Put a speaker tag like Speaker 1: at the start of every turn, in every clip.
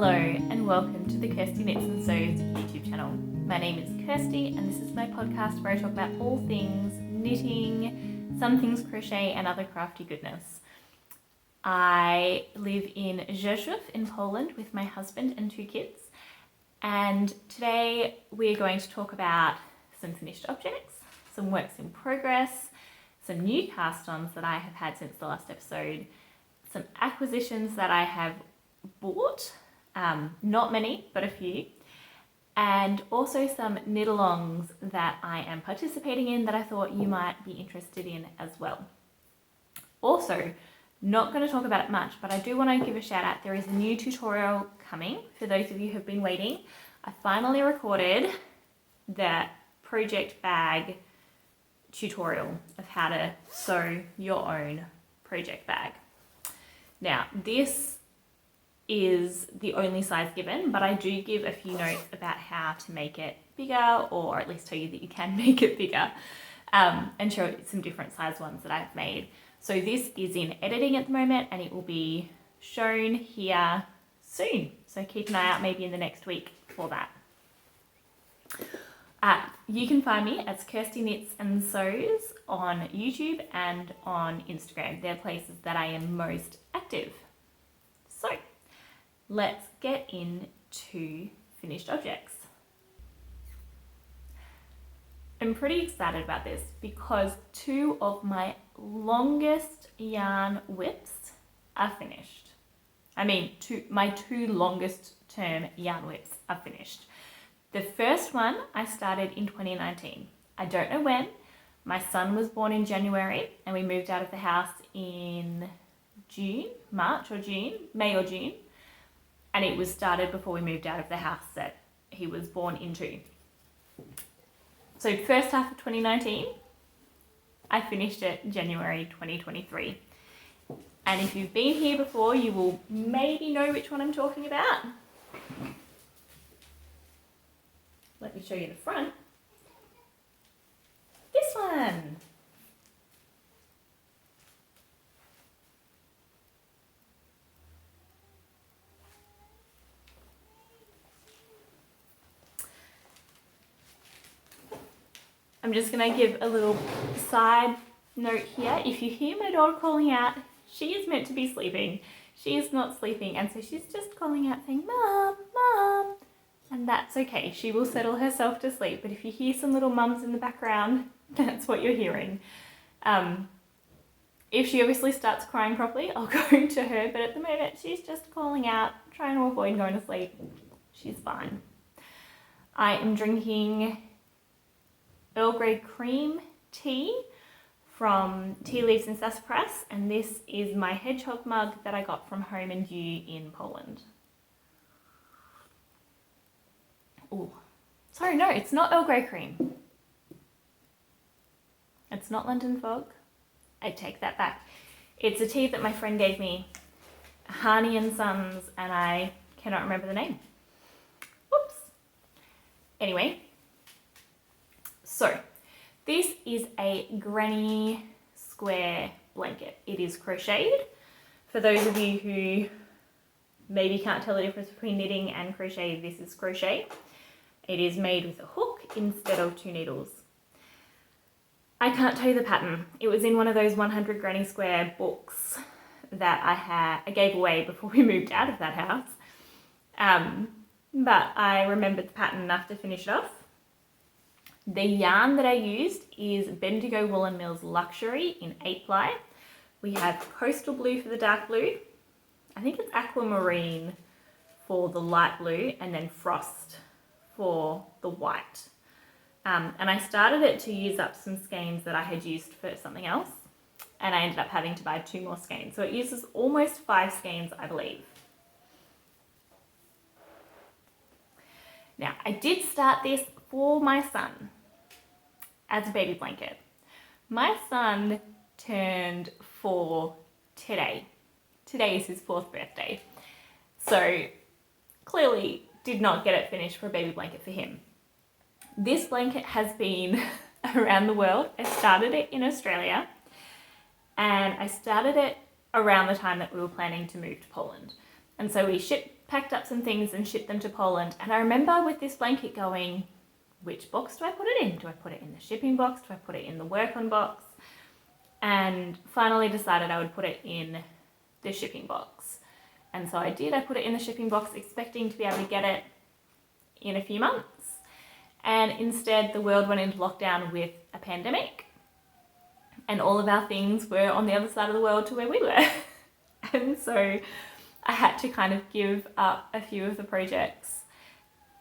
Speaker 1: Hello and welcome to the Kirsty Knits and Sews YouTube channel. My name is Kirsty and this is my podcast where I talk about all things knitting, some things crochet and other crafty goodness. I live in Rzeszów in Poland with my husband and 2 kids, and today we're going to talk about some finished objects, some works in progress, some new cast-ons that I have had since the last episode, some acquisitions that I have bought, not many, but a few, and also some knit-alongs that I am participating in that I thought you might be interested in as well. Also, not going to talk about it much, but I do want to give a shout out. There is a new tutorial coming for those of you who have been waiting. I finally recorded the project bag tutorial of how to sew your own project bag. Now, this is the only size given, but I do give a few notes about how to make it bigger, or at least tell you that you can make it bigger, and show some different size ones that I've made. So this is in editing at the moment and it will be shown here soon. So keep an eye out maybe in the next week for that. You can find me as Kirsty Knits and Sews on YouTube and on Instagram. They're places that I am most active. So let's get into finished objects. I'm pretty excited about this because 2 of my longest yarn WIPs are finished. My 2 longest term yarn WIPs are finished. The first one I started in 2019. I don't know when. My son was born in January and we moved out of the house in May or June. And it was started before we moved out of the house that he was born into. So first half of 2019, I finished it January 2023. And if you've been here before, you will maybe know which one I'm talking about. Let me show you the front. This one. I'm just going to give a little side note here. If you hear my daughter calling out, she is meant to be sleeping. She is not sleeping, and so she's just calling out saying, "Mom, Mom," and that's okay. She will settle herself to sleep, but if you hear some little mums in the background, that's what you're hearing. If she obviously starts crying properly, I'll go to her, but at the moment she's just calling out, trying to avoid going to sleep. She's fine. I am drinking Earl Grey cream tea from Tea Leaves and Sassafras, and this is my hedgehog mug that I got from Home and You in Poland. Oh, sorry, no, it's not Earl Grey cream. It's not London Fog. I take that back. It's a tea that my friend gave me, Harney and Sons, and I cannot remember the name. Whoops. Anyway. So, this is a granny square blanket. It is crocheted. For those of you who maybe can't tell the difference between knitting and crochet, this is crochet. It is made with a hook instead of 2 needles. I can't tell you the pattern. It was in one of those 100 granny square books that I gave away before we moved out of that house. But I remembered the pattern enough to finish it off. The yarn that I used is Bendigo Woolen Mills Luxury in 8-ply. We have Coastal Blue for the dark blue. I think it's Aquamarine for the light blue, and then Frost for the white. And I started it to use up some skeins that I had used for something else, and I ended up having to buy 2 more skeins. So it uses almost 5 skeins, I believe. Now, I did start this for my son as a baby blanket. My son turned 4 today. Today is his 4th birthday. So clearly did not get it finished for a baby blanket for him. This blanket has been around the world. I started it in Australia, and I started it around the time that we were planning to move to Poland. And so we shipped packed up some things and shipped them to Poland. And I remember with this blanket going, which box do I put it in? Do I put it in the shipping box? Do I put it in the work-on box? And finally decided I would put it in the shipping box. And so I did. I put it in the shipping box expecting to be able to get it in a few months. And instead the world went into lockdown with a pandemic. And all of our things were on the other side of the world to where we were. And so I had to kind of give up a few of the projects,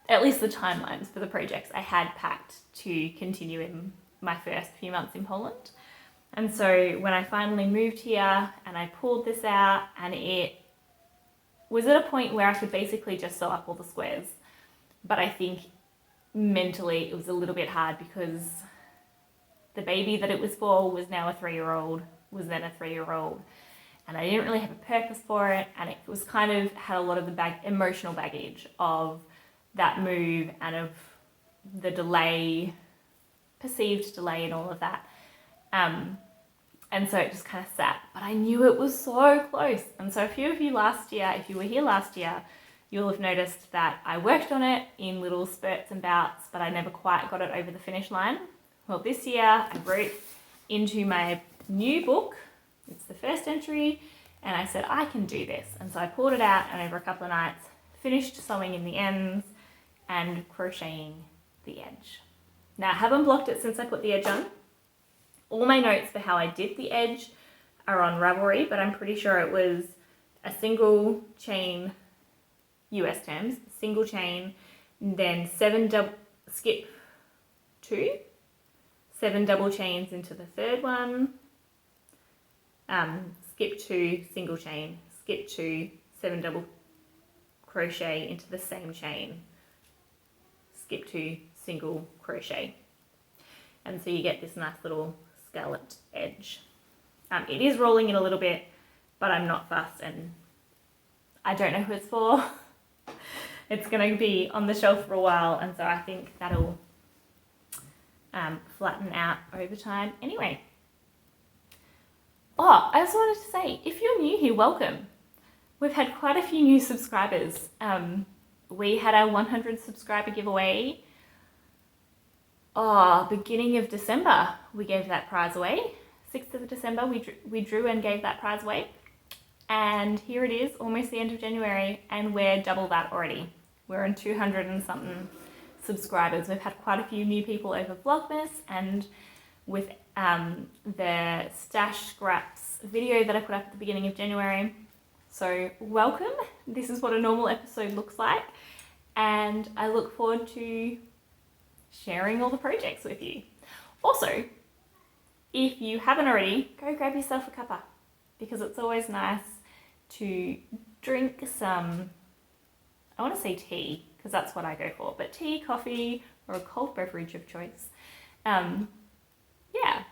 Speaker 1: at least the timelines for the projects I had packed to continue in my first few months in Poland. And so when I finally moved here and I pulled this out, and it was at a point where I could basically just sew up all the squares. But I think mentally it was a little bit hard because the baby that it was for was now a 3-year-old, was then a 3-year-old. And I didn't really have a purpose for it. And it was kind of had a lot of the emotional baggage of that move and of the delay, perceived delay and all of that. And so it just kind of sat, but I knew it was so close. And so a few of you last year, if you were here last year, you'll have noticed that I worked on it in little spurts and bouts, but I never quite got it over the finish line. Well, this year I wrote into my new book, it's the first entry, and I said, I can do this. And so I pulled it out and over a couple of nights, finished sewing in the ends and crocheting the edge. Now I haven't blocked it since I put the edge on. All my notes for how I did the edge are on Ravelry, but I'm pretty sure it was a single chain, US terms, single chain, then 7 double chains into the third one, skip 2, single chain, skip 2, 7 double crochet into the same chain, skip 2, single crochet. And so you get this nice little scalloped edge. It is rolling in a little bit, but I'm not fussed and I don't know who it's for. It's going to be on the shelf for a while, and so I think that'll flatten out over time. Anyway. Oh, I also wanted to say, if you're new here, welcome. We've had quite a few new subscribers. We had our 100 subscriber giveaway. Beginning of December, we gave that prize away. 6th of December, we drew and gave that prize away. And here it is, almost the end of January, and we're double that already. We're on 200 and something subscribers. We've had quite a few new people over Vlogmas, and with the Stash Scraps video that I put up at the beginning of January. So welcome. This is what a normal episode looks like, and I look forward to sharing all the projects with you. Also, if you haven't already, go grab yourself a cuppa, because it's always nice to drink some, I want to say tea, because that's what I go for, but tea, coffee, or a cold beverage of choice. Yeah.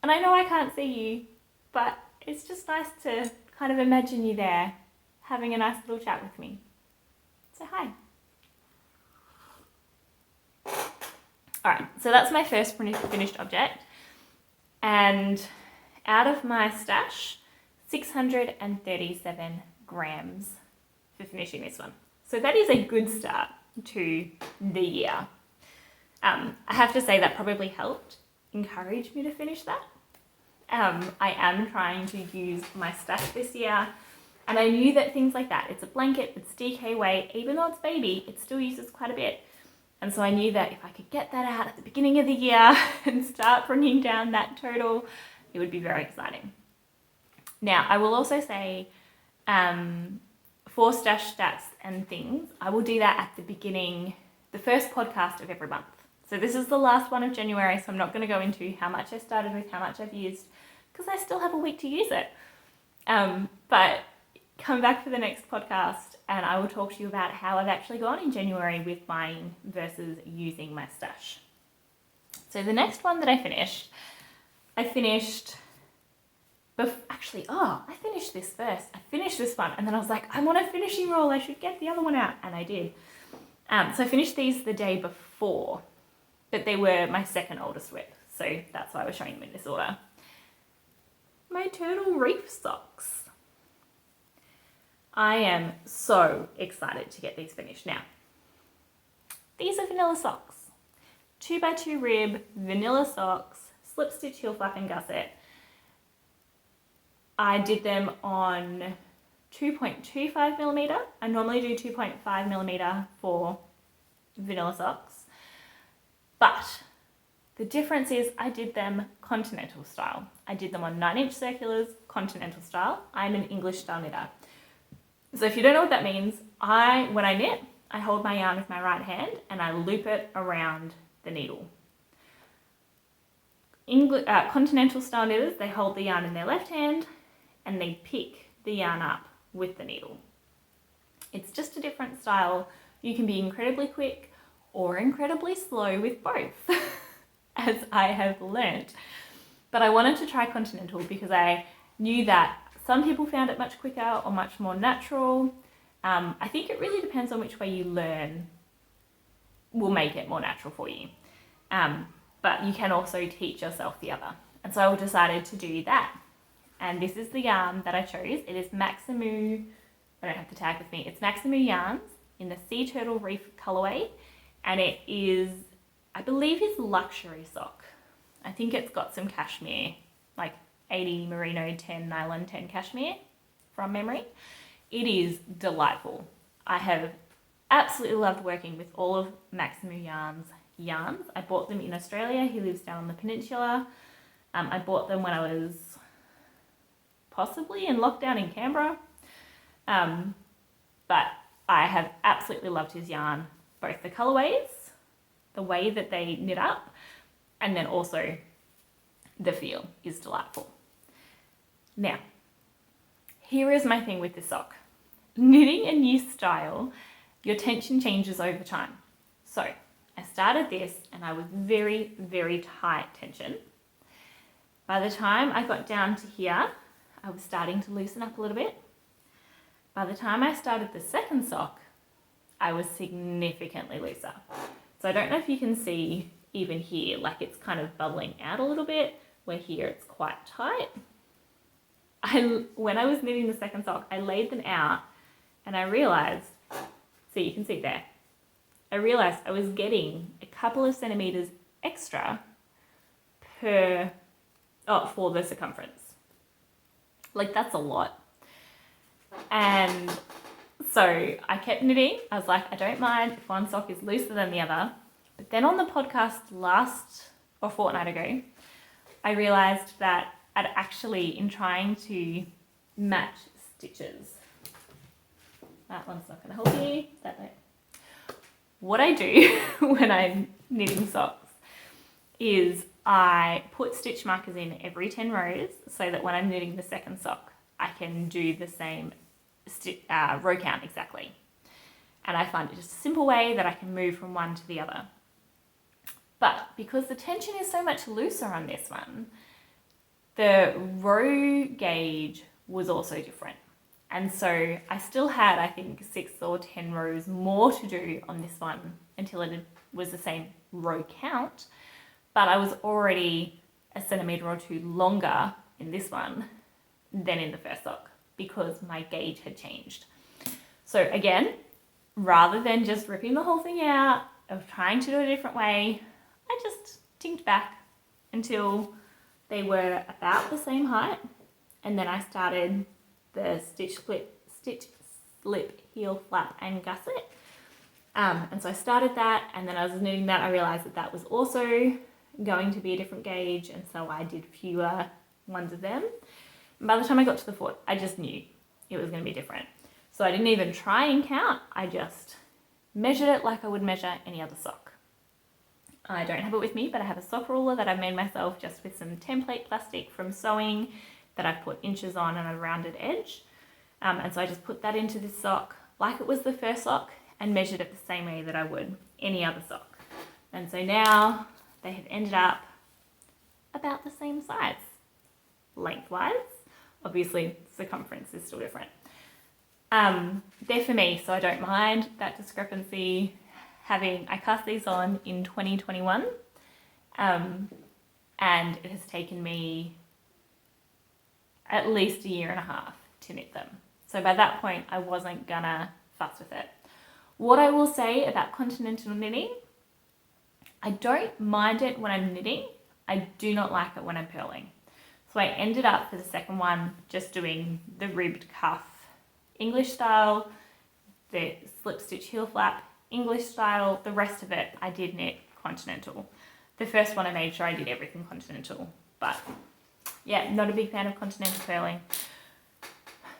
Speaker 1: And I know I can't see you, but it's just nice to kind of imagine you there, having a nice little chat with me. So hi. Alright, so that's my first finished object. And out of my stash, 637 grams for finishing this one. So that is a good start to the year. I have to say that probably helped encourage me to finish that. I am trying to use my stash this year, and I knew that things like that, it's a blanket, it's DK weight, even though it's baby, it still uses quite a bit. And so I knew that if I could get that out at the beginning of the year and start bringing down that total, it would be very exciting. Now, I will also say, for stash stats and things, I will do that at the beginning, the first podcast of every month. So this is the last one of January, so I'm not going to go into how much I started with, how much I've used, because I still have a week to use it. But come back for the next podcast and I will talk to you about how I've actually gone in January with buying versus using my stash. So the next one that I finished this first. I finished this one and then I was like, I'm on a finishing roll, I should get the other one out, and I did. So I finished these the day before, but they were my second oldest WIP, so that's why I was showing them in this order. My turtle reef socks. I am so excited to get these finished. Now, these are vanilla socks. 2x2 rib, vanilla socks, slip stitch, heel flap and gusset. I did them on 2.25 millimeter. I normally do 2.5 millimeter for vanilla socks, but the difference is I did them continental style. I did them on 9-inch circulars, continental style. I'm an English style knitter. So if you don't know what that means, when I knit, I hold my yarn with my right hand and I loop it around the needle. Continental style knitters, they hold the yarn in their left hand and they pick the yarn up with the needle. It's just a different style. You can be incredibly quick or incredibly slow with both, as I have learnt. But I wanted to try continental because I knew that some people found it much quicker or much more natural. I think it really depends on which way you learn will make it more natural for you. But you can also teach yourself the other. And so I decided to do that. And this is the yarn that I chose. It is Maximu, I don't have the tag with me, it's Maximu yarns in the Sea Turtle Reef colorway. And it is, I believe, is luxury sock. I think it's got some cashmere, like 80 merino, 10 nylon, 10 cashmere from memory. It is delightful. I have absolutely loved working with all of Maximu yarns. I bought them in Australia. He lives down on the peninsula. I bought them when I was possibly in lockdown in Canberra. But I have absolutely loved his yarn, both the colorways, the way that they knit up, and then also the feel is delightful. Now, here is my thing with this sock. Knitting a new style, your tension changes over time. So I started this and I was very, very tight tension. By the time I got down to here, I was starting to loosen up a little bit. By the time I started the second sock, I was significantly looser. So I don't know if you can see even here, like it's kind of bubbling out a little bit, where here it's quite tight. When I was knitting the second sock, I laid them out and I realized, so you can see there, I realized I was getting a couple of centimeters extra for the circumference. Like that's a lot. And so I kept knitting. I was like, I don't mind if one sock is looser than the other. But then on the podcast a fortnight ago, I realized that I'd actually, in trying to match stitches, that one's not going to help you, that way. What I do when I'm knitting socks is I put stitch markers in every 10 rows so that when I'm knitting the second sock, I can do the same row count exactly. And I find it just a simple way that I can move from one to the other. But because the tension is so much looser on this one, the row gauge was also different. And so I still had, I think, 6 or 10 rows more to do on this one until it was the same row count. But I was already a centimetre or two longer in this one than in the first sock because my gauge had changed. So again, rather than just ripping the whole thing out, of trying to do it a different way, I just tinked back until they were about the same height. And then I started the stitch, slip, heel, flap and gusset. And so I started that, and then as I was knitting that, I realized that that was also going to be a different gauge, and so I did fewer ones of them. And by the time I got to the foot, I just knew it was going to be different. So I didn't even try and count, I just measured it like I would measure any other sock. I don't have it with me, but I have a sock ruler that I've made myself just with some template plastic from sewing that I've put inches on and a rounded edge. And so I just put that into this sock like it was the first sock and measured it the same way that I would any other sock. And so now they have ended up about the same size, lengthwise. Obviously, circumference is still different. They're for me, so I don't mind that discrepancy. I cast these on in 2021, and it has taken me at least a year and a half to knit them. So by that point, I wasn't gonna fuss with it. What I will say about continental knitting, I don't mind it when I'm knitting. I do not like it when I'm purling. So I ended up for the second one just doing the ribbed cuff English style, the slip stitch heel flap English style. The rest of it I did knit continental. The first one I made sure I did everything continental, but yeah, not a big fan of continental purling.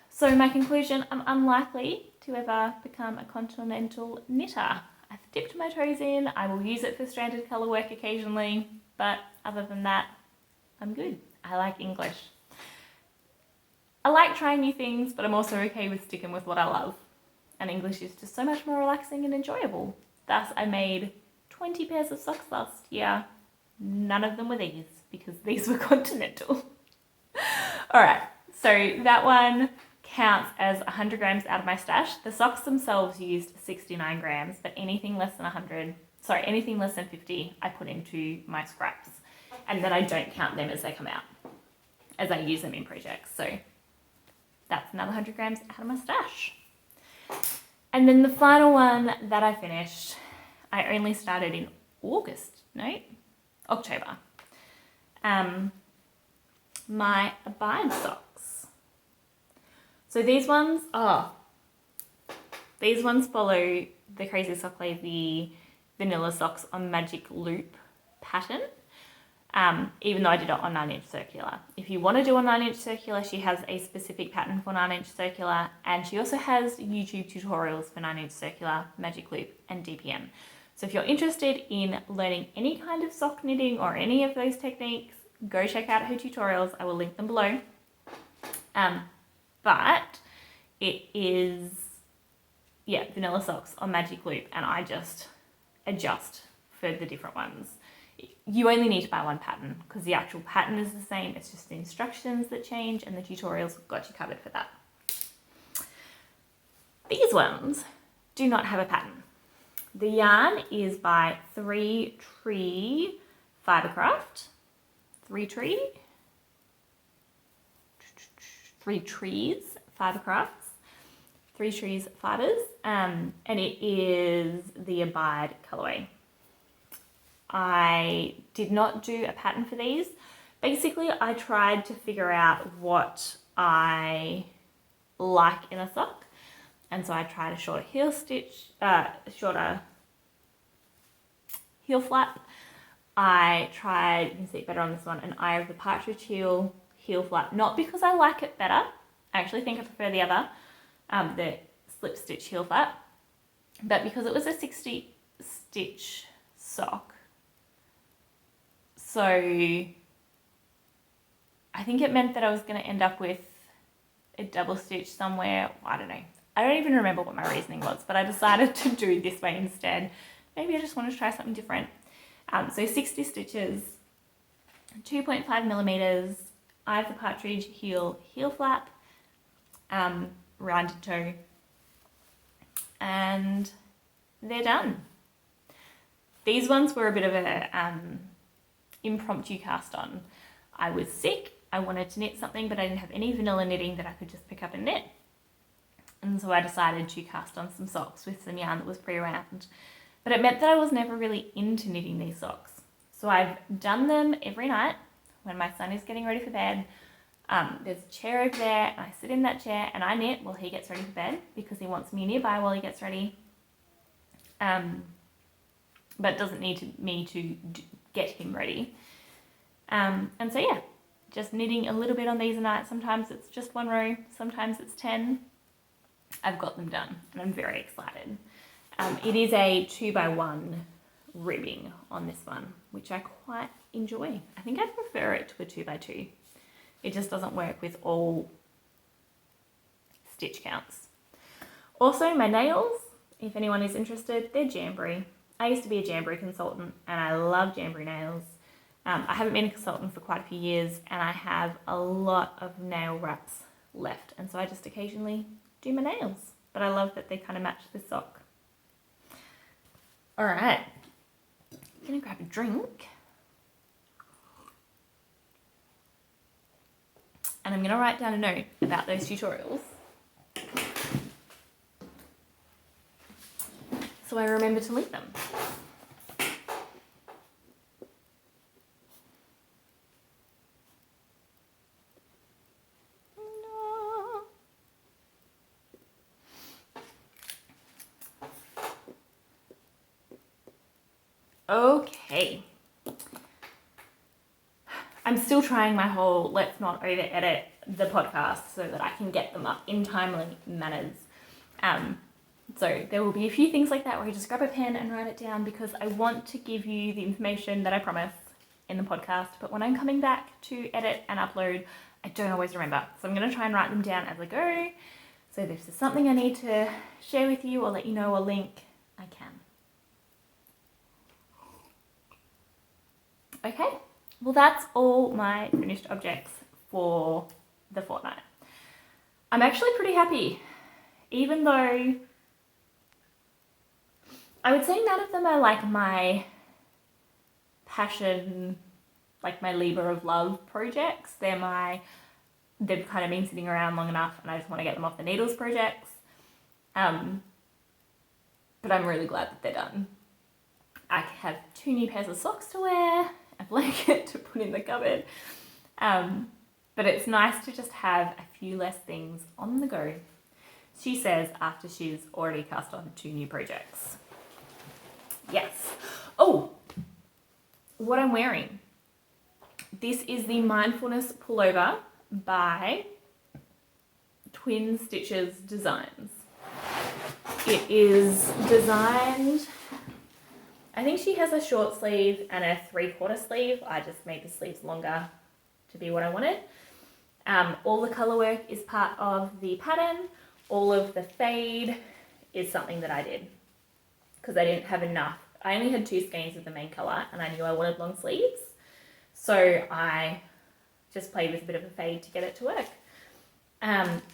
Speaker 1: So my conclusion, I'm unlikely to ever become a continental knitter. I've dipped my toes in, I will use it for stranded colour work occasionally, but other than that, I'm good. I like English. I like trying new things, but I'm also okay with sticking with what I love. And English is just so much more relaxing and enjoyable. Thus, I made 20 pairs of socks last year. None of them were these, because these were continental. Alright, so that one counts as 100 grams out of my stash. The socks themselves used 69 grams, but anything less than 50, I put into my scraps. And then I don't count them as they come out, as I use them in projects. So that's another 100 grams out of my stash. And then the final one that I finished, I only started in October. My Abide socks. So these ones follow the Crazy Sock Lazy vanilla socks on magic loop pattern. Even though I did it on 9-inch circular. If you want to do a 9-inch circular, she has a specific pattern for 9-inch circular, and she also has YouTube tutorials for 9-inch circular, magic loop, and DPM. So if you're interested in learning any kind of sock knitting or any of those techniques, go check out her tutorials. I will link them below. But it is, vanilla socks on magic loop, and I just adjust for the different ones. You only need to buy one pattern because the actual pattern is the same. It's just the instructions that change, and the tutorials got you covered for that. These ones do not have a pattern. The yarn is by 3 Tree Fibercraft. 3 Trees Fibercrafts. 3 Trees Fibers. And it is the Abide colorway. I did not do a pattern for these. Basically, I tried to figure out what I like in a sock. And so I tried a shorter heel flap. I tried, you can see it better on this one, an Eye of the Partridge heel flap. Not because I like it better. I actually think I prefer the other, the slip stitch heel flap. But because it was a 60 stitch sock. So I think it meant that I was going to end up with a double stitch somewhere. I don't know. I don't even remember what my reasoning was, but I decided to do this way instead. Maybe I just wanted to try something different. So 60 stitches, 2.5 millimeters, Eye of the Partridge heel flap, rounded toe, and they're done. These ones were a bit of a impromptu cast on. I was sick, I wanted to knit something, but I didn't have any vanilla knitting that I could just pick up and knit. And so I decided to cast on some socks with some yarn that was pre-wound. But it meant that I was never really into knitting these socks. So I've done them every night when my son is getting ready for bed. There's a chair over there, and I sit in that chair and I knit while he gets ready for bed because he wants me nearby while he gets ready. But doesn't need me to get him ready. And so yeah, just knitting a little bit on these a night. Sometimes it's just 1 row, sometimes it's 10. I've got them done and I'm very excited. It is a 2x1 ribbing on this one, which I quite enjoy. I think I prefer it to a 2x2. It just doesn't work with all stitch counts. Also, my nails, if anyone is interested, they're Jamboree. I used to be a Jamboree consultant and I love Jamboree nails. I haven't been a consultant for quite a few years and I have a lot of nail wraps left, and so I just occasionally do my nails. But I love that they kind of match this sock. All right, I'm gonna grab a drink and I'm gonna write down a note about those tutorials so I remember to link them. Okay. I'm still trying my whole let's not over edit the podcast so that I can get them up in timely manners. So there will be a few things like that where I just grab a pen and write it down because I want to give you the information that I promise in the podcast, but when I'm coming back to edit and upload, I don't always remember. So I'm going to try and write them down as I go. So if there's something I need to share with you or let you know or link, I can. Okay, well that's all my finished objects for the fortnight. I'm actually pretty happy, even though I would say none of them are like my passion, like my labor of love projects. They've kind of been sitting around long enough and I just want to get them off the needles projects. But I'm really glad that they're done. I have 2 new pairs of socks to wear, a blanket to put in the cupboard. But it's nice to just have a few less things on the go, she says after she's already cast on 2 new projects. Yes. Oh, what I'm wearing. This is the Mindfulness Pullover by Twin Stitches Designs. It is designed, I think she has a short sleeve and a 3/4 sleeve. I just made the sleeves longer to be what I wanted. All the colour work is part of the pattern. All of the fade is something that I did because I didn't have enough. I only had 2 skeins of the main colour and I knew I wanted long sleeves. So I just played with a bit of a fade to get it to work.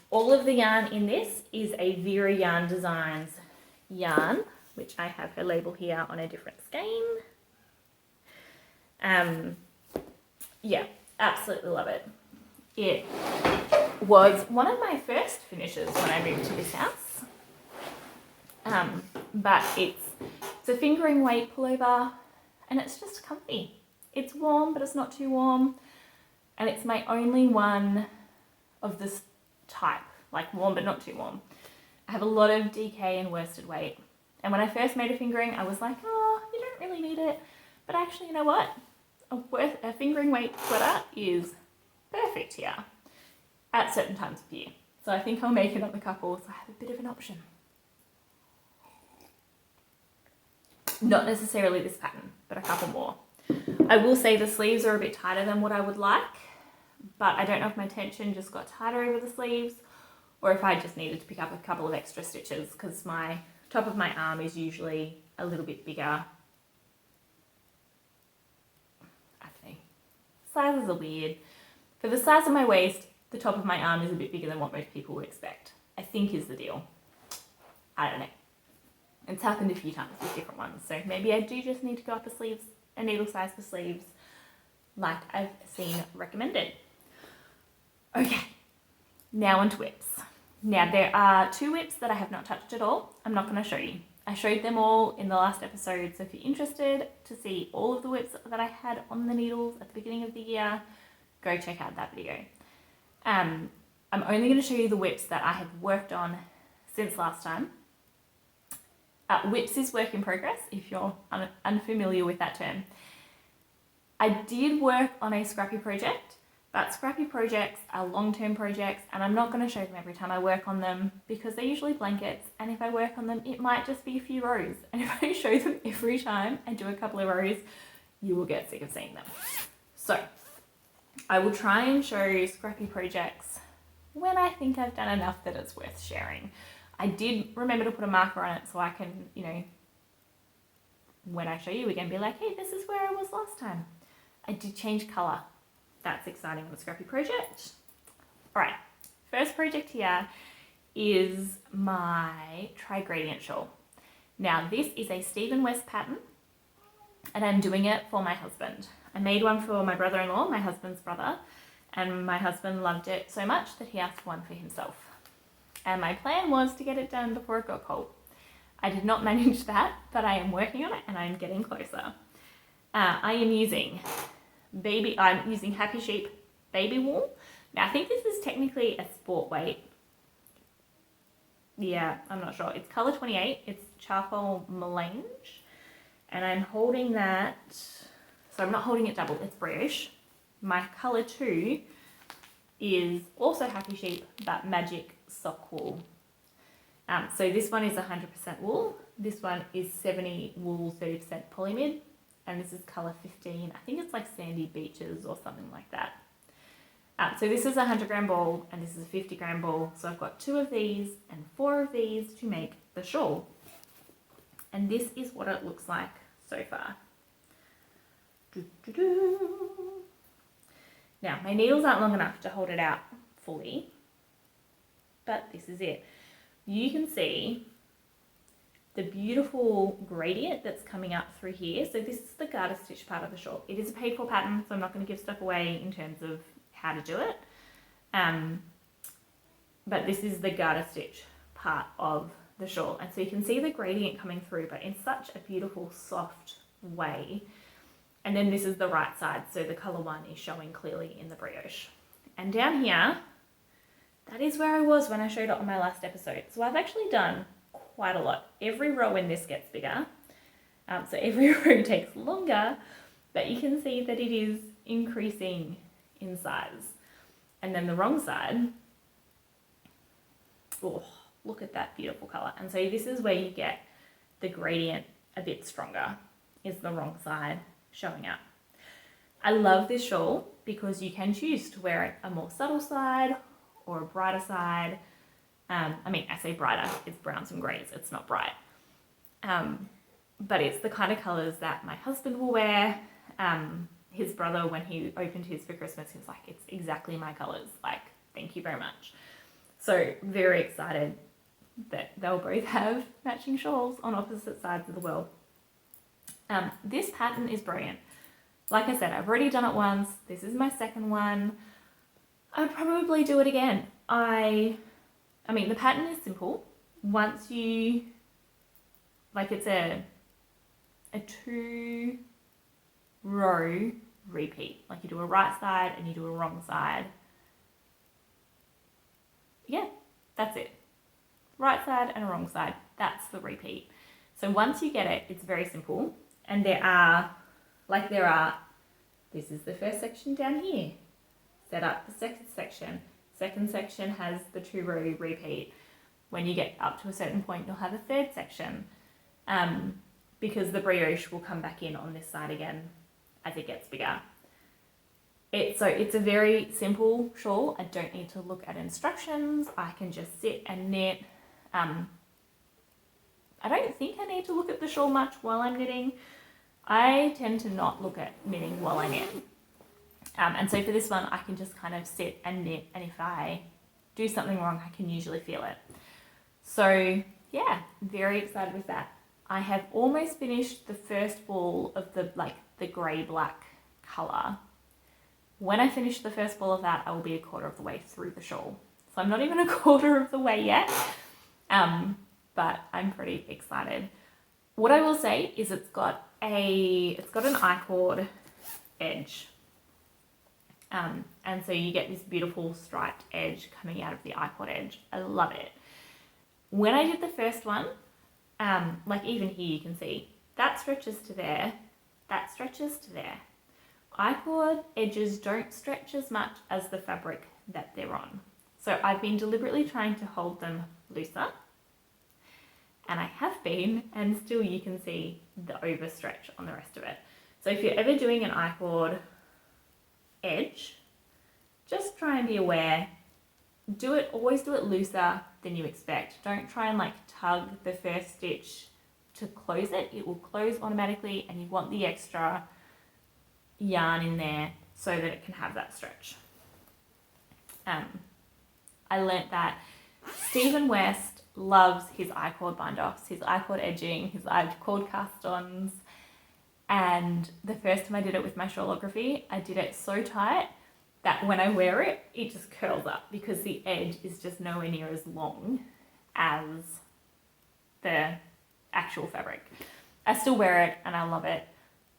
Speaker 1: All of the yarn in this is a Vera Yarn Designs yarn, which I have her label here on a different skein. Yeah, absolutely love it. It was one of my first finishes when I moved to this house. But it's a fingering weight pullover and it's just comfy. It's warm, but it's not too warm. And it's my only one of this type, like warm, but not too warm. I have a lot of DK and worsted weight. And when I first made a fingering, I was like, oh, you don't really need it. But actually, you know what? A fingering weight sweater is perfect here at certain times of year. So I think I'll make another couple so I have a bit of an option. Not necessarily this pattern, but a couple more. I will say the sleeves are a bit tighter than what I would like, but I don't know if my tension just got tighter over the sleeves or if I just needed to pick up a couple of extra stitches because my top of my arm is usually a little bit bigger. I don't know. Sizes are weird. For the size of my waist, the top of my arm is a bit bigger than what most people would expect, I think is the deal. I don't know. It's happened a few times with different ones, so maybe I do just need to go up a needle size for sleeves like I've seen recommended. Okay, now on to WIPs. Now there are 2 WIPs that I have not touched at all. I'm not going to show you. I showed them all in the last episode, so if you're interested to see all of the WIPs that I had on the needles at the beginning of the year, go check out that video. I'm only going to show you the WIPs that I have worked on since last time. WIPs is work in progress, if you're unfamiliar with that term. I did work on a scrappy project, but scrappy projects are long-term projects and I'm not going to show them every time I work on them because they're usually blankets, and if I work on them it might just be a few rows, and if I show them every time I do a couple of rows you will get sick of seeing them. So I will try and show scrappy projects when I think I've done enough that it's worth sharing. I did remember to put a marker on it so I can, you know, when I show you again, be like, hey, this is where I was last time. I did change colour. That's exciting on a scrappy project. All right, first project here is my tri-gradient shawl. Now this is a Stephen West pattern and I'm doing it for my husband. I made one for my brother-in-law, my husband's brother, and my husband loved it so much that he asked one for himself. And my plan was to get it done before it got cold. I did not manage that, but I am working on it and I'm getting closer. I am using Happy Sheep baby wool. Now I think this is technically a sport weight. Yeah, I'm not sure. It's color 28. It's charcoal melange. And I'm holding that, so I'm not holding it double, it's brioche. My color 2 is also Happy Sheep, but magic sock wool. So this one is 100% wool. This one is 70 wool, 30% polymid. And this is color 15. I think it's like Sandy Beaches or something like that. So this is a 100 gram ball and this is a 50 gram ball. So I've got 2 of these and 4 of these to make the shawl. And this is what it looks like so far. Now, my needles aren't long enough to hold it out fully, but this is it. You can see the beautiful gradient that's coming up through here. So this is the garter stitch part of the shawl. It is a paid for pattern, so I'm not going to give stuff away in terms of how to do it. But this is the garter stitch part of the shawl. And so you can see the gradient coming through, but in such a beautiful, soft way. And then this is the right side, so the color 1 is showing clearly in the brioche. And down here, that is where I was when I showed it on my last episode. So I've actually done quite a lot. Every row in this gets bigger, so every row takes longer, but you can see that it is increasing in size. And then the wrong side, oh, look at that beautiful color. And so this is where you get the gradient a bit stronger, is the wrong side showing up. I love this shawl because you can choose to wear it a more subtle side or a brighter side. I say brighter, it's browns and greys, it's not bright. But it's the kind of colors that my husband will wear. His brother, when he opened his for Christmas, he was like, it's exactly my colors, like, thank you very much. So very excited that they'll both have matching shawls on opposite sides of the world. This pattern is brilliant. Like I said, I've already done it once. This is my second one. I would probably do it again. I mean, the pattern is simple. Once you, like, it's a 2 row repeat. Like, you do a right side and you do a wrong side. Yeah, that's it. Right side and a wrong side. That's the repeat. So once you get it, it's very simple. And this is the first section down here. Set up the second section. Second section has the 2 row repeat. When you get up to a certain point, you'll have a third section, because the brioche will come back in on this side again as it gets bigger. It's a very simple shawl. I don't need to look at instructions. I can just sit and knit. I don't think I need to look at the shawl much while I'm knitting. I tend to not look at knitting while I knit. And so for this one, I can just kind of sit and knit, and if I do something wrong, I can usually feel it. So yeah, very excited with that. I have almost finished the first ball of the grey-black colour. When I finish the first ball of that, I will be a quarter of the way through the shawl. So I'm not even a quarter of the way yet, but I'm pretty excited. What I will say is it's got an I-cord edge. And so you get this beautiful striped edge coming out of the I-cord edge. I love it. When I did the first one, like even here you can see, that stretches to there, that stretches to there. I-cord edges don't stretch as much as the fabric that they're on. So I've been deliberately trying to hold them looser, and I have been, and still you can see the overstretch on the rest of it. So if you're ever doing an I-cord edge, just try and be aware. Always do it looser than you expect. Don't try and like tug the first stitch to close it. It will close automatically, and you want the extra yarn in there so that it can have that stretch. I learnt that Stephen West loves his I-cord bind-offs, his I-cord edging, his I-cord cast-ons, and the first time I did it with my shawlography, I did it so tight that when I wear it, it just curls up because the edge is just nowhere near as long as the actual fabric. I still wear it and I love it,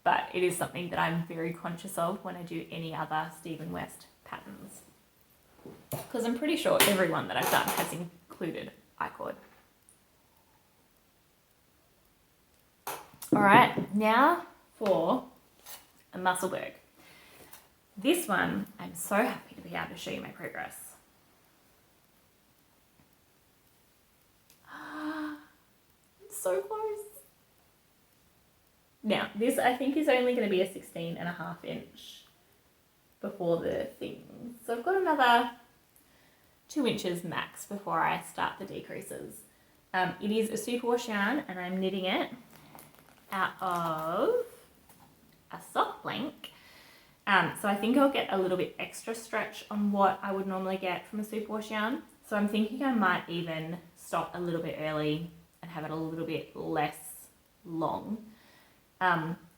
Speaker 1: but it is something that I'm very conscious of when I do any other Stephen West patterns. Because I'm pretty sure everyone that I've done has included I-cord. Alright, now for a Musselburgh. This one, I'm so happy to be able to show you my progress. So close. Now, this I think is only going to be a 16.5 inch before the thing. So I've got another 2 inches max before I start the decreases. It is a superwash yarn and I'm knitting it out of a sock blank. So I think I'll get a little bit extra stretch on what I would normally get from a superwash yarn. So I'm thinking I might even stop a little bit early and have it a little bit less long.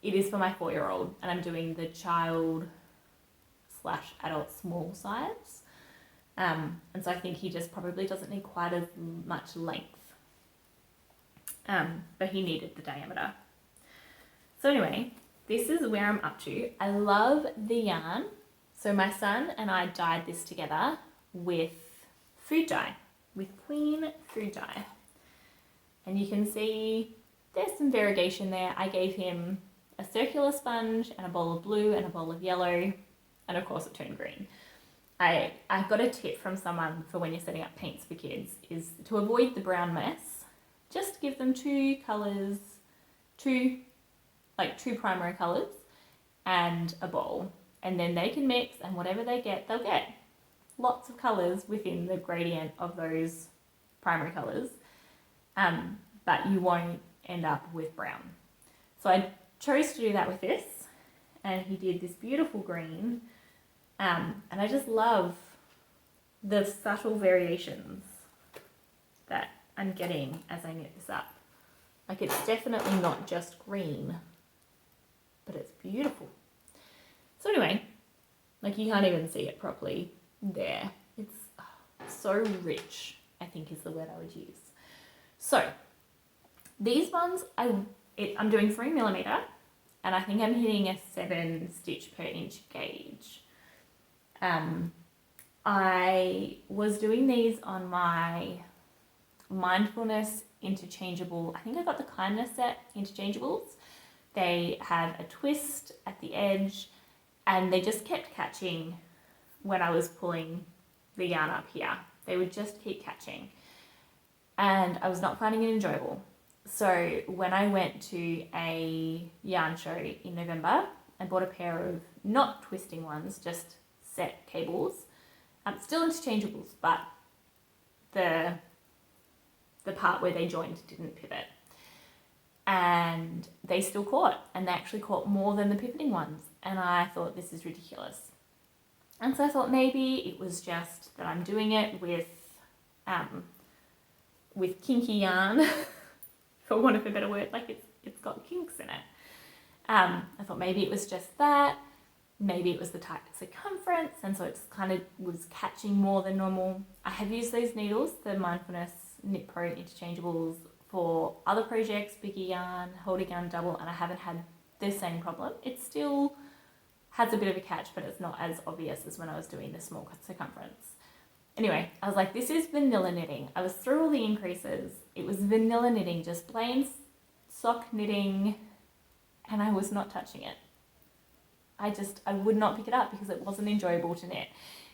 Speaker 1: It is for my 4-year-old and I'm doing the child / adult small size. And so I think he just probably doesn't need quite as much length. But he needed the diameter. So anyway, this is where I'm up to. I love the yarn. So my son and I dyed this together with food dye, with Queen food dye. And you can see there's some variegation there. I gave him a circular sponge and a bowl of blue and a bowl of yellow, and of course it turned green. I got a tip from someone for when you're setting up paints for kids is to avoid the brown mess. Just give them 2 colours, two primary colours and a bowl, and then they can mix, and whatever they get, they'll get lots of colours within the gradient of those primary colours, but you won't end up with brown. So I chose to do that with this, and he did this beautiful green, and I just love the subtle variations that I'm getting as I knit this up. Like, it's definitely not just green, but it's beautiful. So anyway, like, you can't even see it properly there. It's so rich, I think is the word I would use. So these ones, I'm doing 3mm, and I think I'm hitting a 7 stitch per inch gauge. I was doing these on my mindfulness interchangeable, I think I got the kindness set interchangeables. They have a twist at the edge, and they just kept catching when I was pulling the yarn up here. They would just keep catching, and I was not finding it enjoyable. So when I went to a yarn show in November and bought a pair of not twisting ones, just set cables, still interchangeables, but the part where they joined didn't pivot. And they still caught, and they actually caught more than the pivoting ones. And I thought, this is ridiculous. And so I thought maybe it was just that I'm doing it with kinky yarn, for want of a better word, like it's got kinks in it. I thought maybe it was just that. Maybe it was the tight circumference, and so it's kind of was catching more than normal. I have used those needles, the Mindfulness Knit Pro interchangeables, for other projects, bigger yarn, holding yarn double, and I haven't had the same problem. It still has a bit of a catch, but it's not as obvious as when I was doing the small circumference. Anyway, I was like, this is vanilla knitting. I was through all the increases. It was vanilla knitting, just plain sock knitting, and I was not touching it. I would not pick it up because it wasn't enjoyable to knit.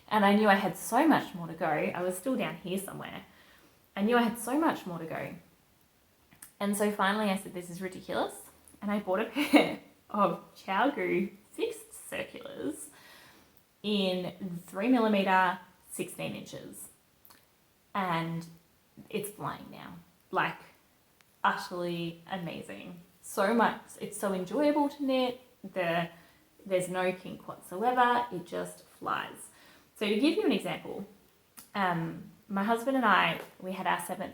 Speaker 1: And I knew I had so much more to go. I was still down here somewhere. I knew I had so much more to go. And so finally I said, this is ridiculous. And I bought a pair of ChowGoo fixed circulars in 3mm, 16 inches. And it's flying now. Like, utterly amazing. So much, it's so enjoyable to knit. There's no kink whatsoever. It just flies. So to give you an example, my husband and I, we had our 7th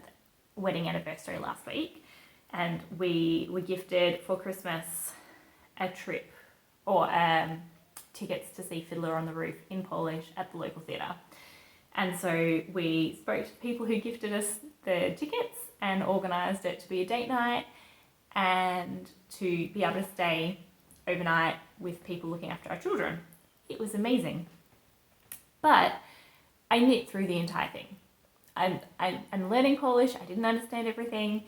Speaker 1: wedding anniversary last week, and we were gifted for Christmas a trip or tickets to see Fiddler on the Roof in Polish at the local theatre. And so we spoke to the people who gifted us the tickets and organised it to be a date night. and to be able to stay overnight with people looking after our children. It was amazing. But I knit through the entire thing. I'm learning Polish. I didn't understand everything,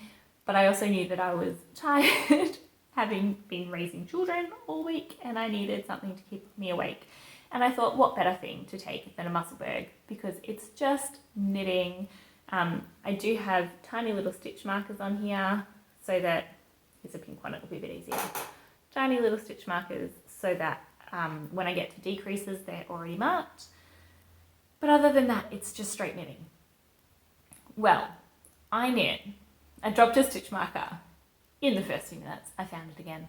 Speaker 1: but I also knew that I was tired having been raising children all week, and I needed something to keep me awake. And I thought, what better thing to take than a Musselburgh, because it's just knitting. I do have tiny little stitch markers on here so that, here's a pink one, it'll be a bit easier. Tiny little stitch markers so that when I get to decreases, they're already marked. But other than that, it's just straight knitting. Well, I knit. I dropped a stitch marker in the first few minutes. I found it again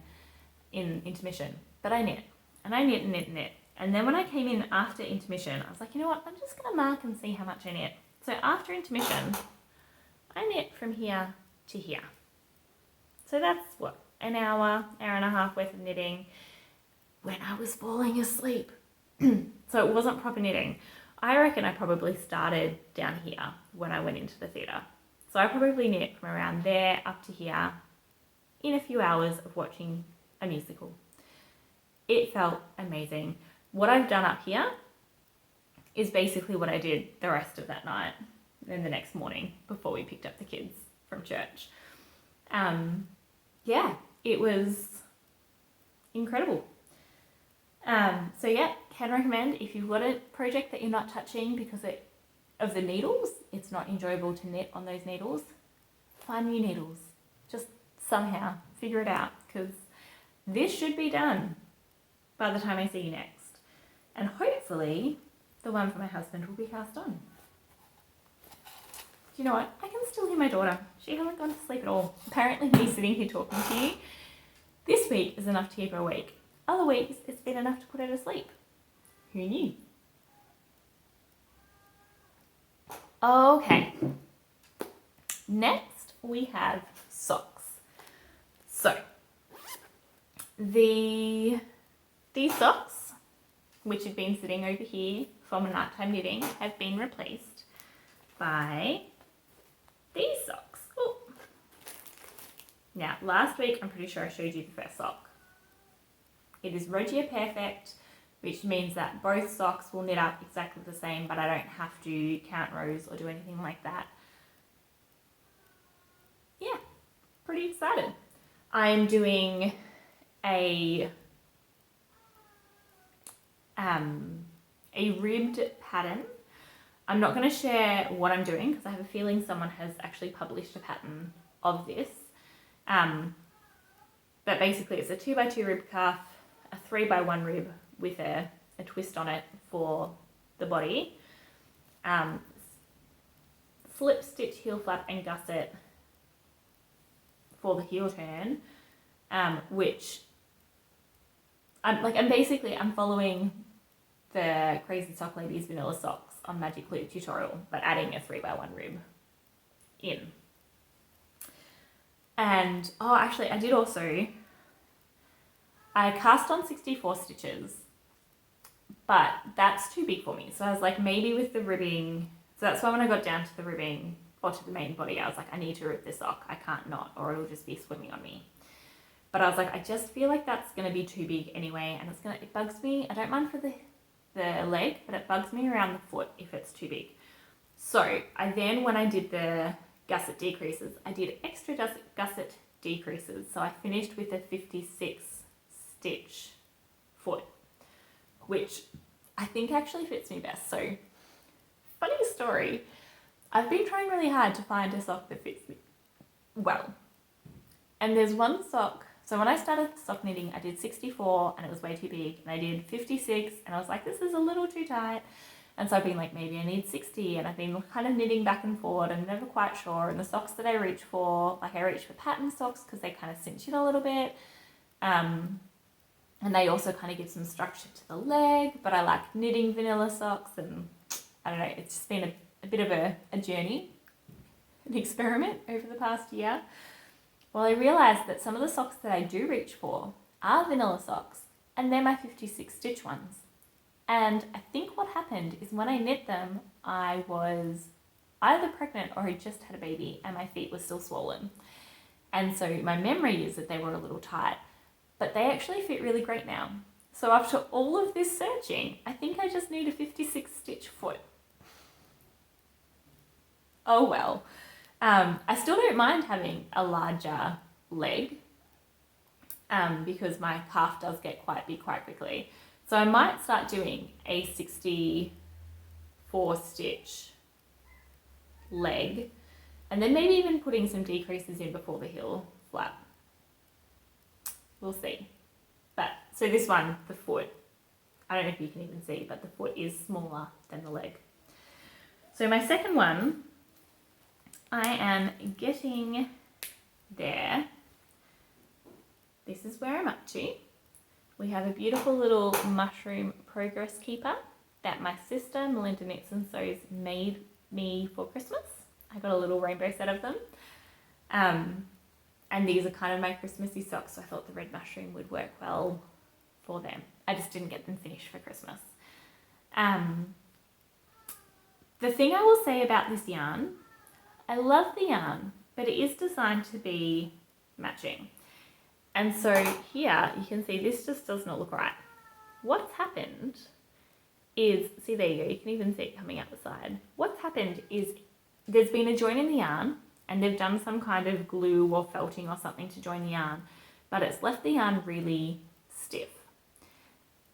Speaker 1: in intermission, but I knit. And I knit and knit and knit. And then when I came in after intermission, I was like, you know what, I'm just going to mark and see how much I knit. So after intermission, I knit from here to here. So that's what, an hour and a half worth of knitting when I was falling asleep. So it wasn't proper knitting. I reckon I probably started down here when I went into the theatre. So I probably knit from around there up to here in a few hours of watching a musical. It felt amazing. What I've done up here is basically what I did the rest of that night and the next morning before we picked up the kids from church. Yeah, it was incredible. So yeah, can recommend if you've got a project that you're not touching because of the needles, it's not enjoyable to knit on those needles, find new needles. Just somehow figure it out, because this should be done by the time I see you next. And hopefully the one for my husband will be cast on. Do you know what? I can still hear my daughter. She hasn't gone to sleep at all. Apparently me sitting here talking to you this week is enough to keep her awake. Other weeks it's been enough to put her to sleep. Who knew? Okay. Next we have socks. So these socks, which have been sitting over here for my nighttime knitting, have been replaced by these socks. Ooh. Now, last week, I'm pretty sure I showed you the first sock. It is Rogia Perfect, which means that both socks will knit up exactly the same, but I don't have to count rows or do anything like that. Yeah, pretty excited. I'm doing a ribbed pattern. I'm not going to share what I'm doing because I have a feeling someone has actually published a pattern of this. But basically it's a 2x2 rib cuff, a 3x1 rib with a twist on it for the body, slip stitch heel flap and gusset for the heel turn, which I'm following the Crazy Sock Ladies Vanilla Socks on Magic Loop tutorial, but adding a 3x1 rib in. And, oh, actually, I cast on 64 stitches, but that's too big for me. So I was like, maybe with the ribbing, so that's why when I got down to the ribbing, or to the main body, I was like, I need to rib this sock. I can't not, or it'll just be swimming on me. But I was like, I just feel like that's going to be too big anyway, and it bugs me. I don't mind for the leg, but it bugs me around the foot if it's too big. So when I did the gusset decreases, I did extra gusset decreases. So I finished with a 56 stitch foot, which I think actually fits me best. So funny story, I've been trying really hard to find a sock that fits me well. And there's one sock. So when I started sock knitting, I did 64 and it was way too big. And I did 56 and I was like, this is a little too tight. And so I've been like, maybe I need 60. And I've been kind of knitting back and forward and never quite sure. And the socks that I reach for, like I reach for pattern socks because they kind of cinch it a little bit. And they also kind of give some structure to the leg. But I like knitting vanilla socks, and I don't know, it's just been a bit of a journey, an experiment over the past year. Well, I realised that some of the socks that I do reach for are vanilla socks, and they're my 56 stitch ones. And I think what happened is when I knit them, I was either pregnant or had just had a baby and my feet were still swollen. And so my memory is that they were a little tight, but they actually fit really great now. So after all of this searching, I think I just need a 56 stitch foot. Oh well. I still don't mind having a larger leg because my calf does get quite big quite quickly. So I might start doing a 64 stitch leg and then maybe even putting some decreases in before the heel flap. We'll see. But so this one, the foot, I don't know if you can even see, but the foot is smaller than the leg. So my second one, I am getting there. This is where I'm up to. We have a beautiful little mushroom progress keeper that my sister Melinda Knits and Sews made me for Christmas. I got a little rainbow set of them. And these are kind of my Christmassy socks, so I thought the red mushroom would work well for them. I just didn't get them finished for Christmas. The thing I will say about this yarn, I love the yarn, but it is designed to be matching. And so here you can see this just does not look right. What's happened is, see there you go, you can even see it coming out the side. What's happened is there's been a join in the yarn and they've done some kind of glue or felting or something to join the yarn, but it's left the yarn really stiff.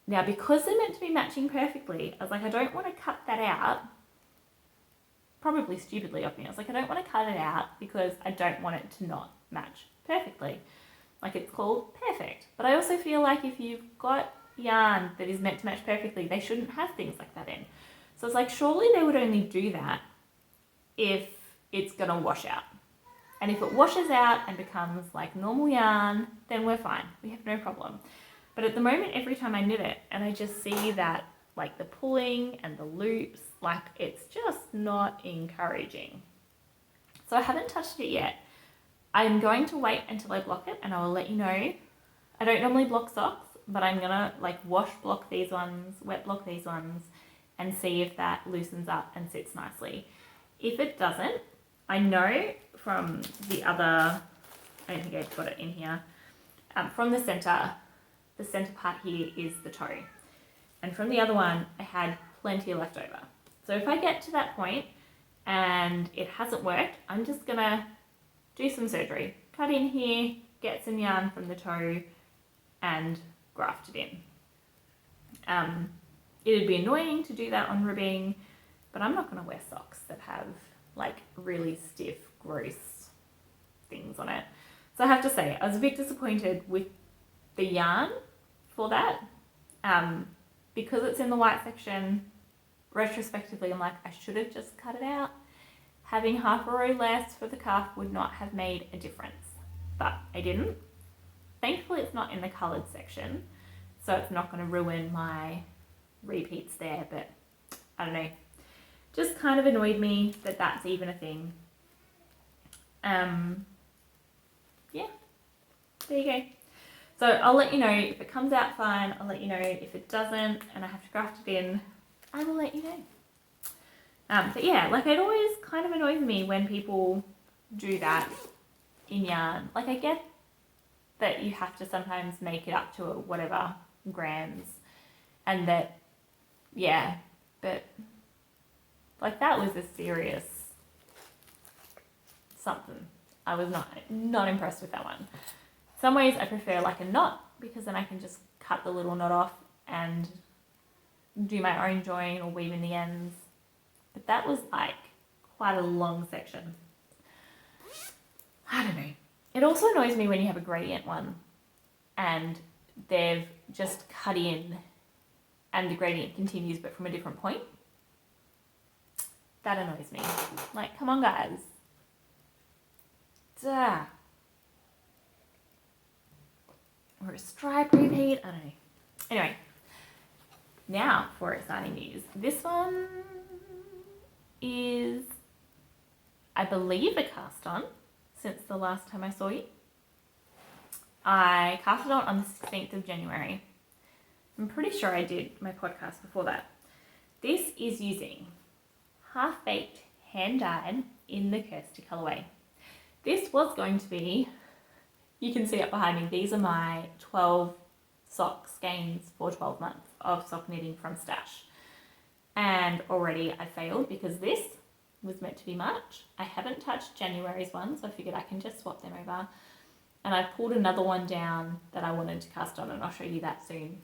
Speaker 1: Now, because they're meant to be matching perfectly, I was like, I don't want to cut that out. Probably stupidly of me. I was like, I don't want to cut it out because I don't want it to not match perfectly. Like, it's called perfect. But I also feel like if you've got yarn that is meant to match perfectly, they shouldn't have things like that in. So it's like, surely they would only do that if it's going to wash out. And if it washes out and becomes like normal yarn, then we're fine. We have no problem. But at the moment, every time I knit it and I just see that like the pulling and the loops, like it's just not encouraging. So I haven't touched it yet. I'm going to wait until I block it and I will let you know. I don't normally block socks, but I'm gonna like wash block these ones, wet block these ones, and see if that loosens up and sits nicely. If it doesn't, I know from the other, I don't think I've got it in here, from the center part here is the toe. And from the other one, I had plenty left over. So if I get to that point and it hasn't worked, I'm just gonna do some surgery. Cut in here, get some yarn from the toe and graft it in. It'd be annoying to do that on ribbing, but I'm not gonna wear socks that have like really stiff, gross things on it. So I have to say, I was a bit disappointed with the yarn for that. Because it's in the white section, retrospectively, I'm like, I should have just cut it out. Having half a row less for the cuff would not have made a difference, but I didn't. Thankfully, it's not in the coloured section, so it's not going to ruin my repeats there, but I don't know. Just kind of annoyed me that that's even a thing. Yeah, there you go. So I'll let you know if it comes out fine, I'll let you know if it doesn't and I have to graft it in, I will let you know. But yeah, like it always kind of annoys me when people do that in yarn. Like I get that you have to sometimes make it up to whatever grams and that, yeah, but like that was a serious something. I was not impressed with that one. Some ways I prefer like a knot because then I can just cut the little knot off and do my own join or weave in the ends. But that was like quite a long section. I don't know. It also annoys me when you have a gradient one and they've just cut in and the gradient continues but from a different point. That annoys me. Like, come on guys. Duh. Or a stripe repeat, I don't know. Anyway, now for exciting news. This one is, I believe, a cast on since the last time I saw you. I cast it on the 16th of January. I'm pretty sure I did my podcast before that. This is using half-baked, hand-dyed in the Kirsty colorway. This was going to be you can see up behind me, these are my 12 sock skeins for 12 months of sock knitting from Stash. And already I failed because this was meant to be March. I haven't touched January's one, so I figured I can just swap them over. And I pulled another one down that I wanted to cast on, and I'll show you that soon.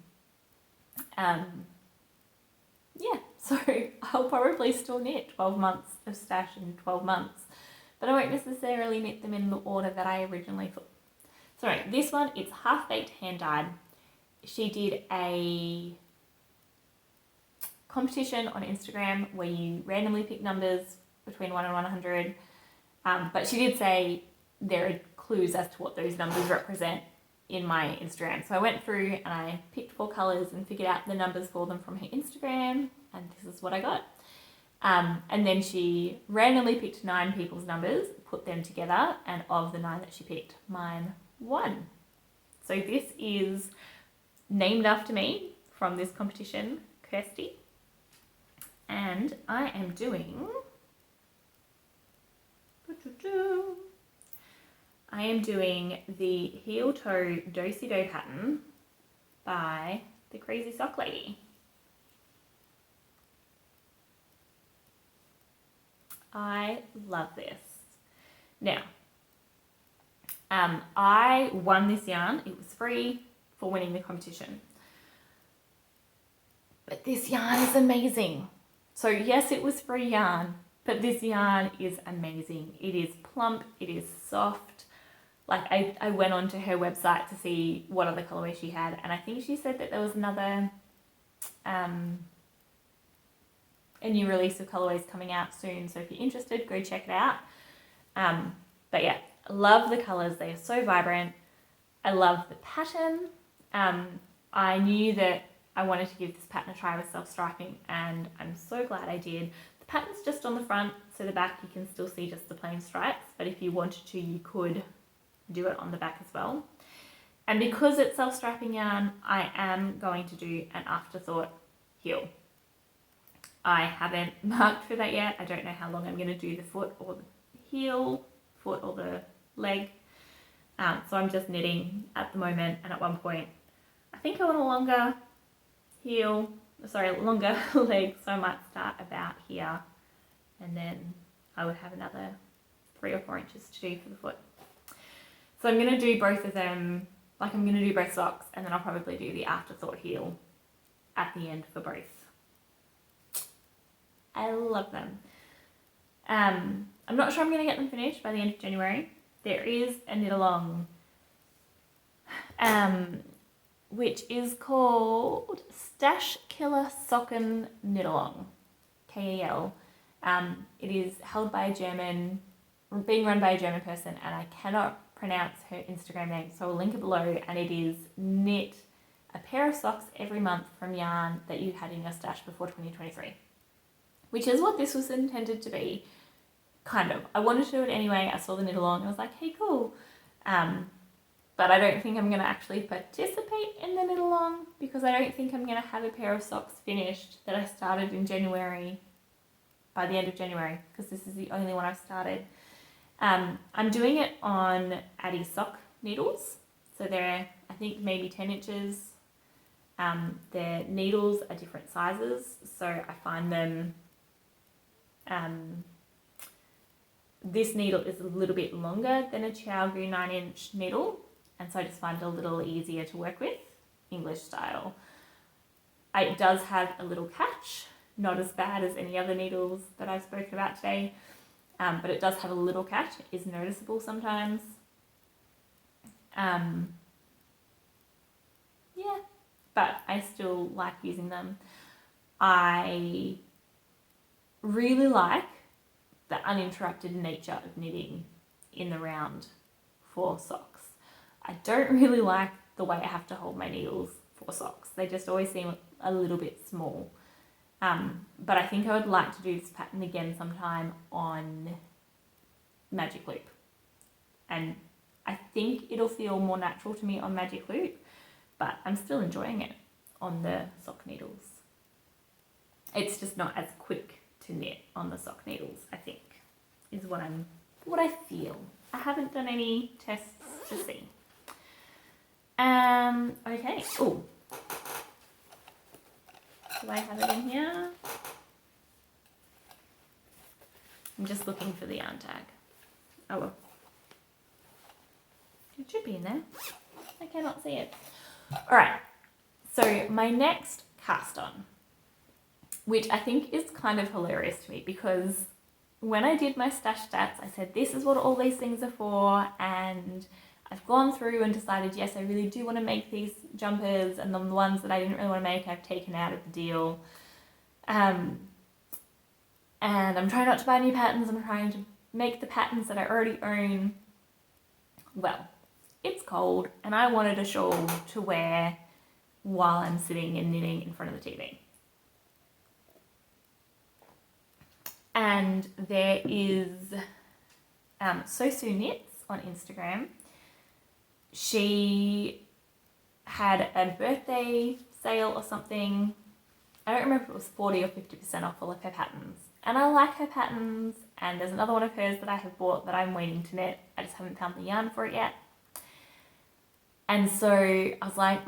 Speaker 1: Yeah, so I'll probably still knit 12 months of Stash in 12 months, but I won't necessarily knit them in the order that I originally thought. So this one, it's half-baked hand-dyed. She did a competition on Instagram where you randomly pick numbers between 1 and 100, but she did say there are clues as to what those numbers represent in my Instagram. So I went through and I picked 4 colours and figured out the numbers for them from her Instagram, and this is what I got. And then she randomly picked 9 people's numbers, put them together, and of the 9 that she picked, mine won. So this is named after me from this competition, Kirsty. And I am doing the heel toe do-si-do pattern by the Crazy Sock Lady. I love this. Now, I won this yarn. It was free for winning the competition. But this yarn is amazing. So yes, it was free yarn, but this yarn is amazing. It is plump, it is soft. Like I went onto her website to see what other colorway she had, and I think she said that there was another, a new release of colorways coming out soon. So if you're interested, go check it out. But yeah, I love the colors. They are so vibrant. I love the pattern. I knew that I wanted to give this pattern a try with self-striping, and I'm so glad I did. The pattern's just on the front, so the back you can still see just the plain stripes, but if you wanted to, you could do it on the back as well. And because it's self-striping yarn, I am going to do an afterthought heel. I haven't marked for that yet. I don't know how long I'm going to do the foot or the heel, foot or the leg. So I'm just knitting at the moment, and at one point I think I want a longer longer leg, so I might start about here, and then I would have another 3 or 4 inches to do for the foot. So I'm going to do both of them, like I'm going to do both socks, and then I'll probably do the afterthought heel at the end for both. I love them. I'm not sure I'm going to get them finished by the end of January. There is a knit along, which is called Stash KAL Knit Along, KAL. It is held by a German, being run by a German person, and I cannot pronounce her Instagram name, so I'll link it below. And it is knit a pair of socks every month from yarn that you had in your stash before 2023, which is what this was intended to be, kind of. I wanted to do it anyway. I saw the knit along and I was like, hey, cool. But I don't think I'm going to actually participate in the knit along, because I don't think I'm going to have a pair of socks finished that I started in January by the end of January, because this is the only one I've started. I'm doing it on Addy sock needles. So they're, I think, maybe 10 inches. Their needles are different sizes. So I find them, this needle is a little bit longer than a Chiaogu 9-inch needle. And so I just find it a little easier to work with, English style. It does have a little catch, not as bad as any other needles that I've spoken about today, but it does have a little catch. It is noticeable sometimes. Yeah, but I still like using them. I really like the uninterrupted nature of knitting in the round for socks. I don't really like the way I have to hold my needles for socks. They just always seem a little bit small. But I think I would like to do this pattern again sometime on Magic Loop. And I think it'll feel more natural to me on Magic Loop, but I'm still enjoying it on the sock needles. It's just not as quick to knit on the sock needles, I think, is what I feel. I haven't done any tests to see. Okay. Oh, do I have it in here? I'm just looking for the yarn tag. Oh well. It should be in there. I cannot see it. Alright, so my next cast on, which I think is kind of hilarious to me because when I did my stash stats, I said this is what all these things are for, and I've gone through and decided, yes, I really do want to make these jumpers, and the ones that I didn't really want to make, I've taken out of the deal. And I'm trying not to buy new patterns, I'm trying to make the patterns that I already own. Well, it's cold and I wanted a shawl to wear while I'm sitting and knitting in front of the TV. And there is Sosu Knits on Instagram. She had a birthday sale or something. I don't remember if it was 40 or 50% off all of her patterns. And I like her patterns, and there's another one of hers that I have bought that I'm waiting to knit. I just haven't found the yarn for it yet. And so I was like,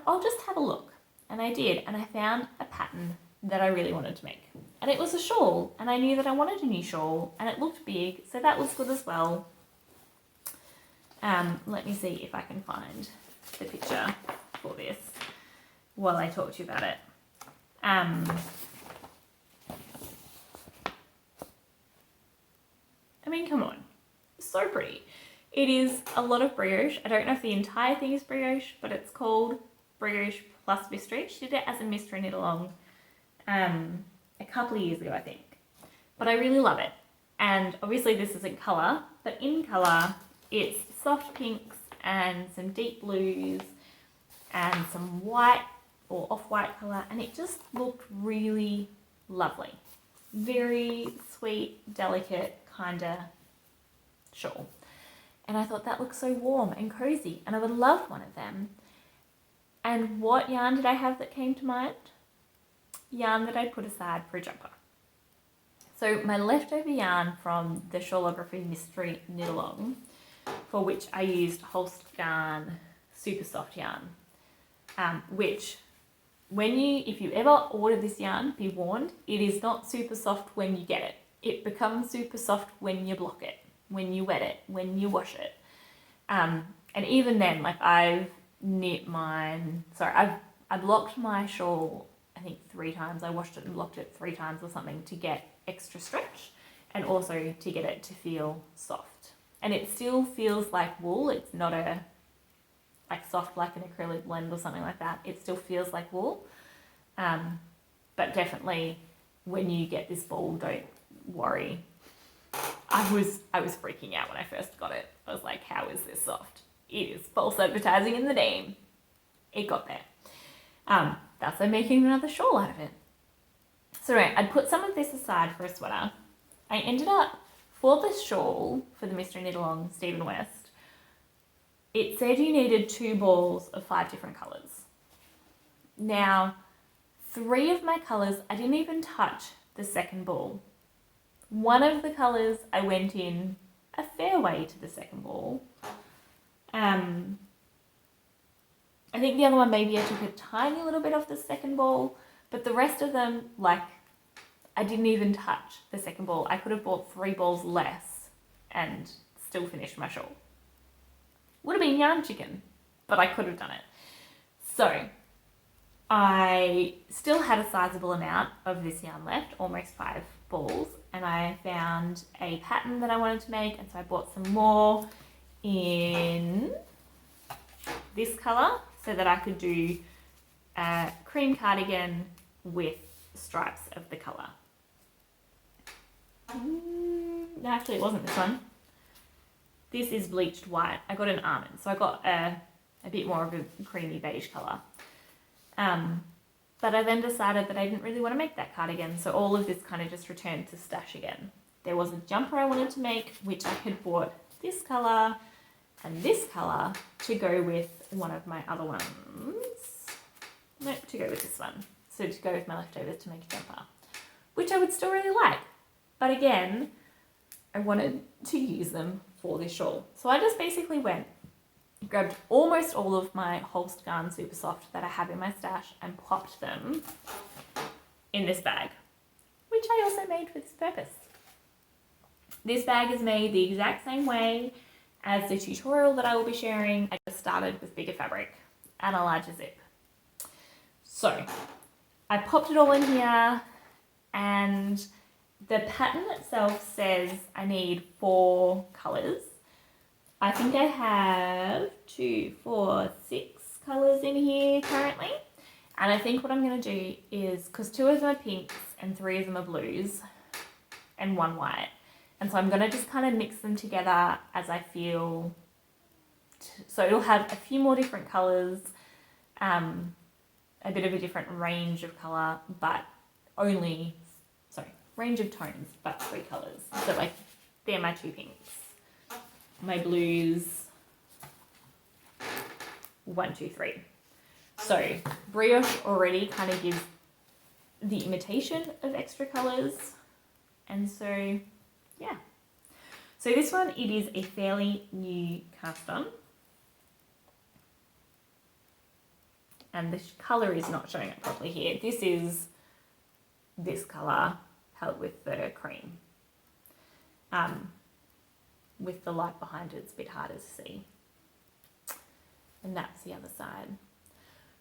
Speaker 1: I'll just have a look. And I did, and I found a pattern that I really wanted to make. And it was a shawl, and I knew that I wanted a new shawl, and it looked big, so that was good as well. Let me see if I can find the picture for this while I talk to you about it. I mean, come on, so pretty. It is a lot of brioche. I don't know if the entire thing is brioche, but it's called brioche plus mystery. She did it as a mystery knit along a couple of years ago, I think. But I really love it. And obviously this isn't colour, but in colour it's soft pinks and some deep blues and some white or off-white colour, and it just looked really lovely. Very sweet, delicate kind of shawl. And I thought that looked so warm and cozy, and I would love one of them. And what yarn did I have that came to mind? Yarn that I put aside for a jumper. So my leftover yarn from the Shawlography Mystery Knit Along, for which I used Holst Yarn Super Soft Yarn, which if you ever order this yarn, be warned, it is not super soft when you get it. It becomes super soft when you block it, when you wet it, when you wash it. And even then, like I blocked my shawl, I think 3 times. I washed it and blocked it 3 times or something to get extra stretch and also to get it to feel soft. And it still feels like wool. It's not like soft like an acrylic blend or something like that. It still feels like wool. But definitely when you get this ball, don't worry. I was freaking out when I first got it. I was like, how is this soft? It is false advertising in the name. It got there. That's why I'm making another shawl out of it. So anyway, I'd put some of this aside for a sweater. I ended up, for the shawl, for the Mystery Knit Along Stephen West, it said you needed 2 balls of 5 different colours. Now, 3 of my colours, I didn't even touch the second ball. One of the colours I went in a fair way to the second ball. I think the other one, maybe I took a tiny little bit off the second ball, but the rest of them, like, I didn't even touch the second ball. I could have bought 3 balls less and still finished my shawl. Would have been yarn chicken, but I could have done it. So I still had a sizable amount of this yarn left, almost 5 balls, and I found a pattern that I wanted to make, and so I bought some more in this colour so that I could do a cream cardigan with stripes of the colour. No, actually it wasn't this one. This is bleached white. I got an almond, so I got a bit more of a creamy beige colour. But I then decided that I didn't really want to make that cardigan, so all of this kind of just returned to stash again. There was a jumper I wanted to make, which I had bought this colour and this colour to go with one of my other ones. Nope, to go with this one. So to go with my leftovers to make a jumper, which I would still really like. But again, I wanted to use them for this shawl. So I just basically went, grabbed almost all of my Holst Garn Super Soft that I have in my stash and popped them in this bag, which I also made for this purpose. This bag is made the exact same way as the tutorial that I will be sharing. I just started with bigger fabric and a larger zip. So I popped it all in here, and the pattern itself says I need 4 colours. I think I have 2, 4, 6 colours in here currently. And I think what I'm going to do is, because 2 of them are pinks and 3 of them are blues and 1 white. And so I'm going to just kind of mix them together as I feel. So it'll have a few more different colours, a bit of a different range of colour, but range of tones, but 3 colours. So like, they're my 2 pinks, my blues, 1, 2, 3. So brioche already kind of gives the imitation of extra colours. And so, yeah. So this one, it is a fairly new cast on. And the colour is not showing up properly here. This is this colour held with the cream. With the light behind it, it's a bit harder to see. And that's the other side.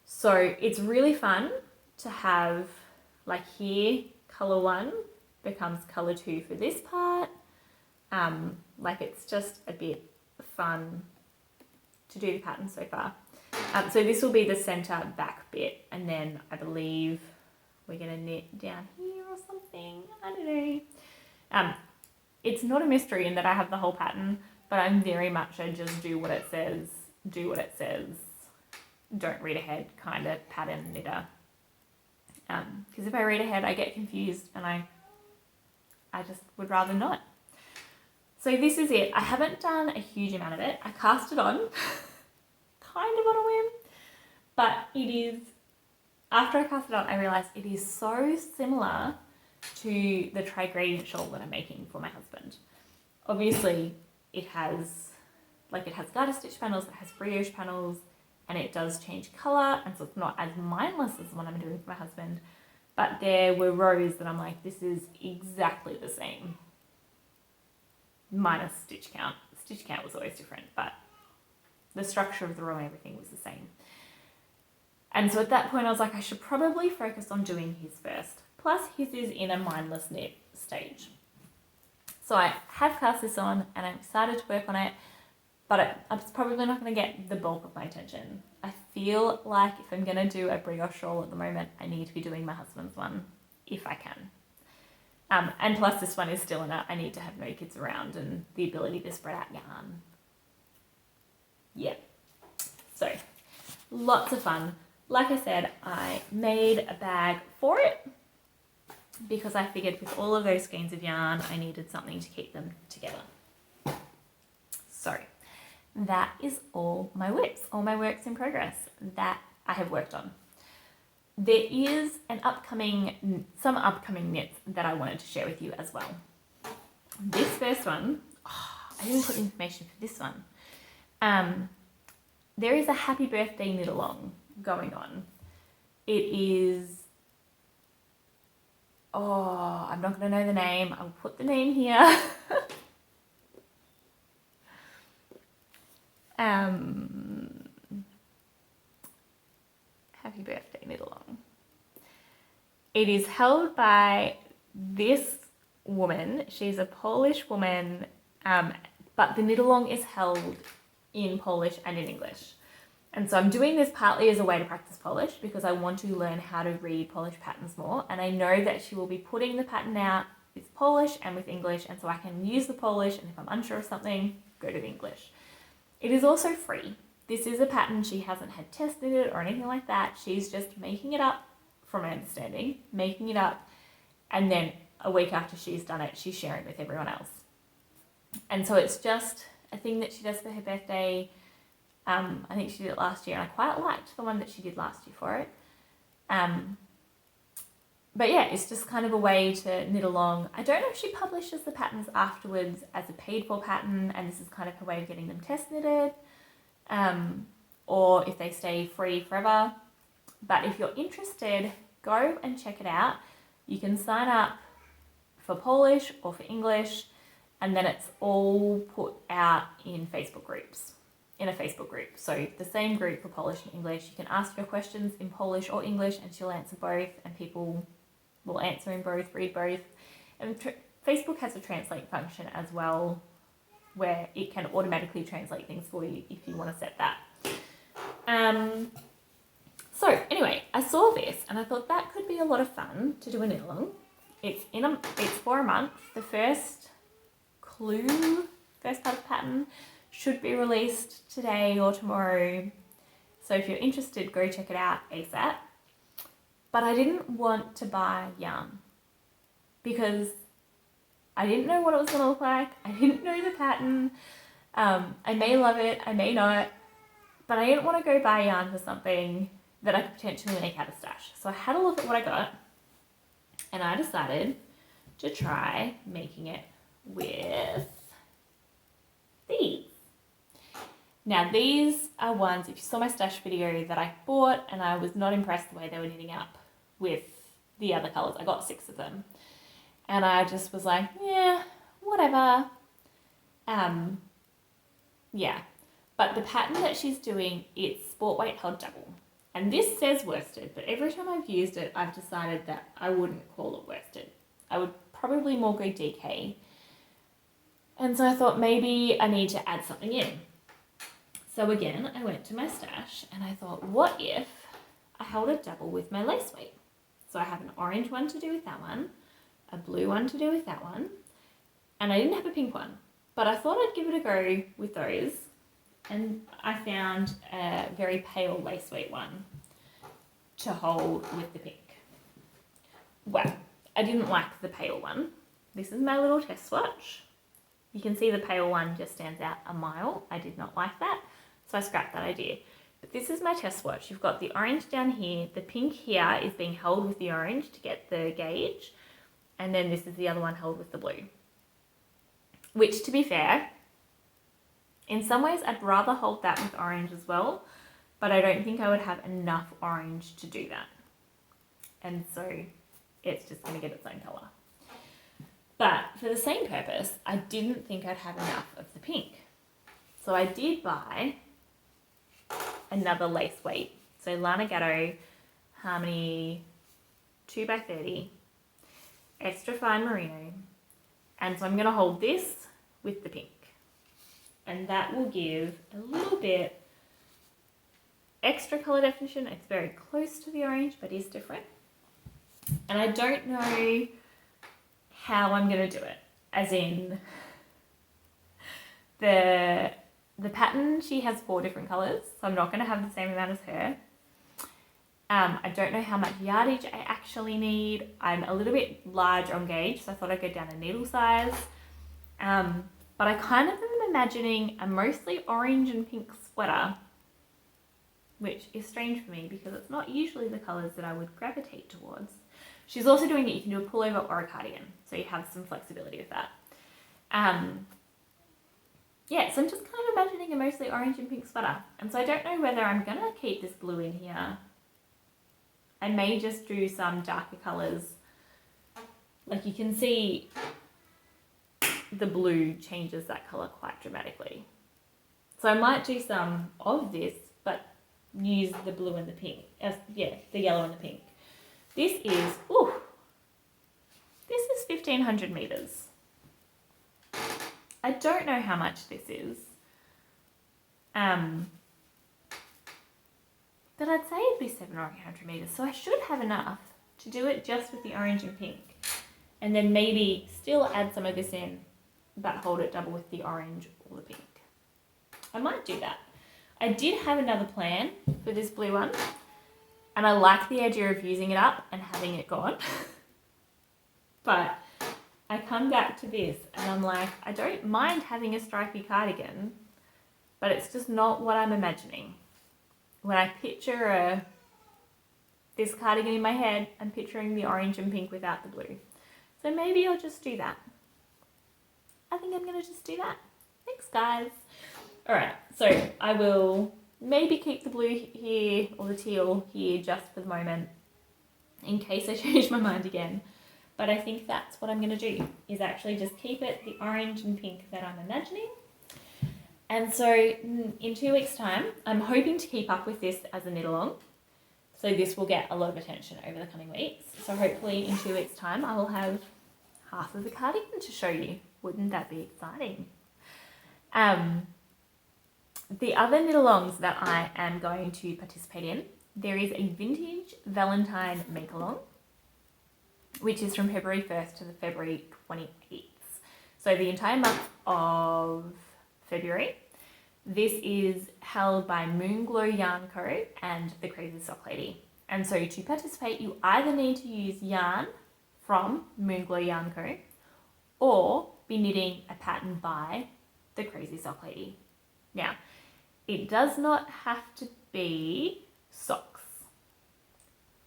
Speaker 1: So it's really fun to have, like here, colour 1 becomes colour 2 for this part. Like it's just a bit fun to do the pattern so far. So this will be the centre back bit, and then I believe we're going to knit down here or something. I don't know. It's not a mystery in that I have the whole pattern, but I'm very much a just do what it says, don't read ahead kind of pattern knitter. Because if I read ahead, I get confused, and I just would rather not. So this is it. I haven't done a huge amount of it. I cast it on, kind of on a whim, but it is, after I cast it on, I realised it is so similar to the tri-gradient shawl that I'm making for my husband. Obviously, it has garter stitch panels, it has brioche panels, and it does change colour, and so it's not as mindless as the one I'm doing for my husband. But there were rows that I'm like, this is exactly the same, minus stitch count. Stitch count was always different, but the structure of the row and everything was the same. And so at that point I was like, I should probably focus on doing his first. Plus his is in a mindless knit stage. So I have cast this on and I'm excited to work on it, but it's probably not going to get the bulk of my attention. I feel like if I'm going to do a brioche shawl at the moment, I need to be doing my husband's one, if I can. And plus this one is still in I need to have no kids around and the ability to spread out yarn. Yeah. So, lots of fun. Like I said, I made a bag for it because I figured with all of those skeins of yarn, I needed something to keep them together. So, that is all my WIPs, all my works in progress that I have worked on. There is some upcoming knits that I wanted to share with you as well. This first one, I didn't put information for this one. There is a happy birthday knit along going on. It is, I'm not going to know the name. I'll put the name here. Happy birthday knit along. It is held by this woman. She's a Polish woman, but the knit along is held in Polish and in English. And so I'm doing this partly as a way to practice Polish because I want to learn how to read Polish patterns more. And I know that she will be putting the pattern out with Polish and with English, and so I can use the Polish, and if I'm unsure of something, go to the English. It is also free. This is a pattern she hasn't had test knitted or anything like that. She's just making it up, from my understanding, making it up, and then a week after she's done it, she's sharing with everyone else. And so it's just a thing that she does for her birthday. I think she did it last year, and I quite liked the one that she did last year for it. But yeah, it's just kind of a way to knit along. I don't know if she publishes the patterns afterwards as a paid for pattern, and this is kind of her way of getting them test knitted. or if they stay free forever. But if you're interested, go and check it out. You can sign up for Polish or for English, and then it's all put out in Facebook groups, in a Facebook group. So the same group for Polish and English. You can ask her questions in Polish or English and she'll answer both, and people will answer in both, read both. And Facebook has a translate function as well, where it can automatically translate things for you if you want to set that. So anyway, I saw this and I thought that could be a lot of fun to do a knit along. It's for a month. The first part of the pattern should be released today or tomorrow. So if you're interested, go check it out ASAP. But I didn't want to buy yarn because I didn't know what it was going to look like. I didn't know the pattern. I may love it, I may not, but I didn't want to go buy yarn for something that I could potentially make out of stash. So I had a look at what I got and I decided to try making it with these. Now these are ones, if you saw my stash video, that I bought and I was not impressed the way they were knitting up with the other colours. I got 6 of them and I just was like, yeah, whatever. Yeah, but the pattern that she's doing, it's sport weight held double. And this says worsted, but every time I've used it, I've decided that I wouldn't call it worsted. I would probably more go DK. And so I thought maybe I need to add something in. So again, I went to my stash and I thought, what if I held it double with my lace weight? So I have an orange one to do with that one, a blue one to do with that one, and I didn't have a pink one, but I thought I'd give it a go with those. And I found a very pale lace weight one to hold with the pink. Well, I didn't like the pale one. This is my little test swatch. You can see the pale one just stands out a mile. I did not like that, so I scrapped that idea. But this is my test swatch. You've got the orange down here. The pink here is being held with the orange to get the gauge. And then this is the other one held with the blue. Which, to be fair, in some ways I'd rather hold that with orange as well, but I don't think I would have enough orange to do that. And so it's just going to get its own colour. But for the same purpose, I didn't think I'd have enough of the pink. So I did buy another lace weight. So Lana Gatto Harmony 2x30, extra fine merino. And so I'm going to hold this with the pink. And that will give a little bit extra colour definition. It's very close to the orange, but is different. And I don't know how I'm going to do it. As in, the pattern, she has 4 different colours, so I'm not going to have the same amount as her. I don't know how much yardage I actually need. I'm a little bit large on gauge, so I thought I'd go down a needle size. But I kind of am imagining a mostly orange and pink sweater, which is strange for me because it's not usually the colours that I would gravitate towards. She's also doing it, you can do a pullover or a cardigan, so you have some flexibility with that. Yeah, so I'm just kind of imagining a mostly orange and pink sweater. And so I don't know whether I'm going to keep this blue in here. I may just do some darker colours. Like you can see the blue changes that colour quite dramatically. So I might do some of this, but use the blue and the pink. The yellow and the pink. This is 1,500 metres. I don't know how much this is. But I'd say it'd be 700 or 800 metres. So I should have enough to do it just with the orange and pink. And then maybe still add some of this in, but hold it double with the orange or the pink. I might do that. I did have another plan for this blue one. And I like the idea of using it up and having it gone. But I come back to this and I'm like, I don't mind having a stripy cardigan, but it's just not what I'm imagining. When I picture this cardigan in my head, I'm picturing the orange and pink without the blue. So maybe I'll just do that. I think I'm going to just do that. Thanks, guys. All right, so I will maybe keep the blue here or the teal here just for the moment in case I change my mind again. But I think that's what I'm going to do, is actually just keep it the orange and pink that I'm imagining. And so in 2 weeks' time, I'm hoping to keep up with this as a knit along. So this will get a lot of attention over the coming weeks. So hopefully in 2 weeks' time, I will have half of the cardigan to show you. Wouldn't that be exciting? The other knit alongs that I am going to participate in, there is a vintage Valentine make along, which is from February 1st to the February 28th. So the entire month of February. This is held by Moonglow Yarn Co. and the Crazy Sock Lady. And so to participate, you either need to use yarn from Moonglow Yarn Co. or be knitting a pattern by the Crazy Sock Lady. Now, it does not have to be socks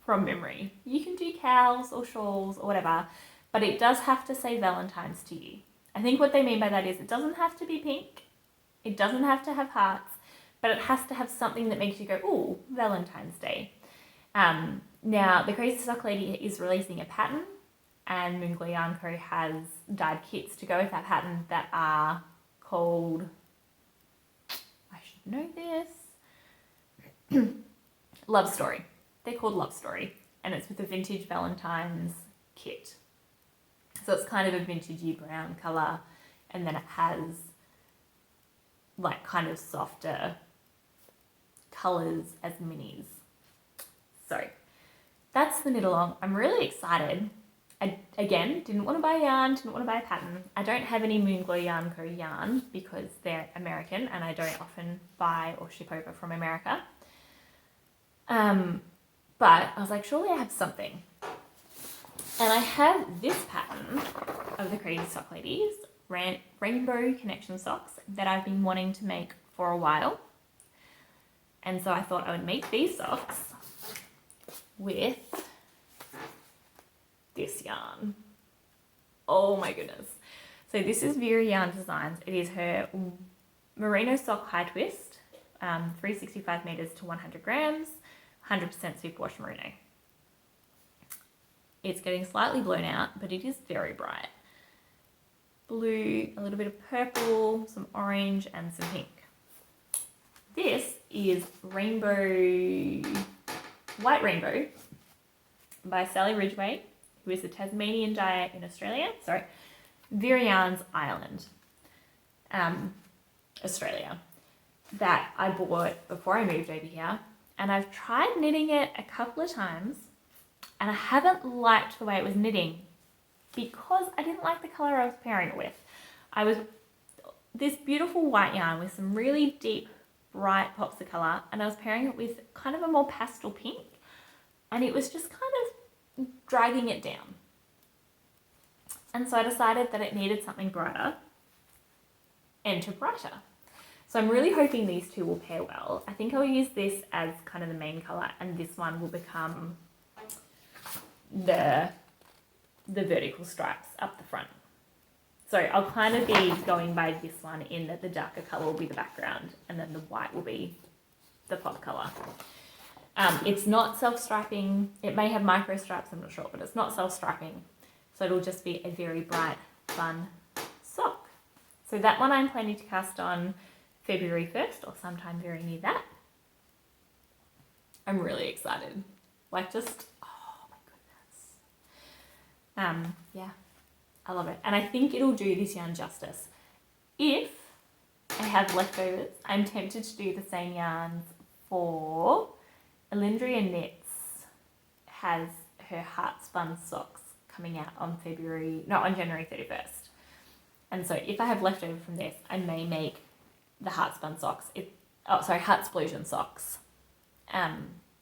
Speaker 1: from memory. You can do cows or shawls or whatever, but it does have to say Valentine's to you. I think what they mean by that is it doesn't have to be pink, it doesn't have to have hearts, but it has to have something that makes you go, ooh, Valentine's Day. Now, the Crazy Sock Lady is releasing a pattern, and Moonglow Yarn Co. has dyed kits to go with that pattern that are called, I should know this, Love Story. They're called Love Story, and it's with a vintage Valentine's kit. So it's kind of a vintagey brown colour, and then it has like kind of softer colours as minis. So that's the knit along. I'm really excited. I, again, didn't want to buy yarn, didn't want to buy a pattern. I don't have any Moonglow Yarn Co. yarn because they're American and I don't often buy or ship over from America. But I was like, surely I have something. And I have this pattern of the Crazy Sock Ladies, Rainbow Connection socks, that I've been wanting to make for a while. And so I thought I would make these socks with this yarn. Oh my goodness. So this is Vera Yarn Designs. It is her merino sock high twist, 365 meters to 100 grams, 100% superwash merino. It's getting slightly blown out, but it is very bright. Blue, a little bit of purple, some orange, and some pink. This is White Rainbow by Sally Ridgway, who is a Tasmanian dyer in Australia. Sorry, Vera Yarns Ireland, Australia, that I bought before I moved over here. And I've tried knitting it a couple of times, and I haven't liked the way it was knitting because I didn't like the colour I was pairing it with. I was this beautiful white yarn with some really deep, bright pops of colour, and I was pairing it with kind of a more pastel pink, and it was just kind of dragging it down. And so I decided that it needed something brighter and to brighter. So I'm really hoping these two will pair well. I think I'll use this as kind of the main colour, and this one will become the vertical stripes up the front. So I'll kind of be going by this one in that the darker colour will be the background and then the white will be the pop colour. It's not self-striping. It may have micro stripes, I'm not sure, but it's not self-striping. So it'll just be a very bright, fun sock. So that one I'm planning to cast on February 1st or sometime very near that. I'm really excited. Like just, oh my goodness. Yeah, I love it. And I think it'll do this yarn justice. If I have leftovers, I'm tempted to do the same yarns for Alindria Knits has her Heartspun socks coming out on January 31st. And so if I have leftover from this, I may make the Heartspun socks. Heartsplosion socks.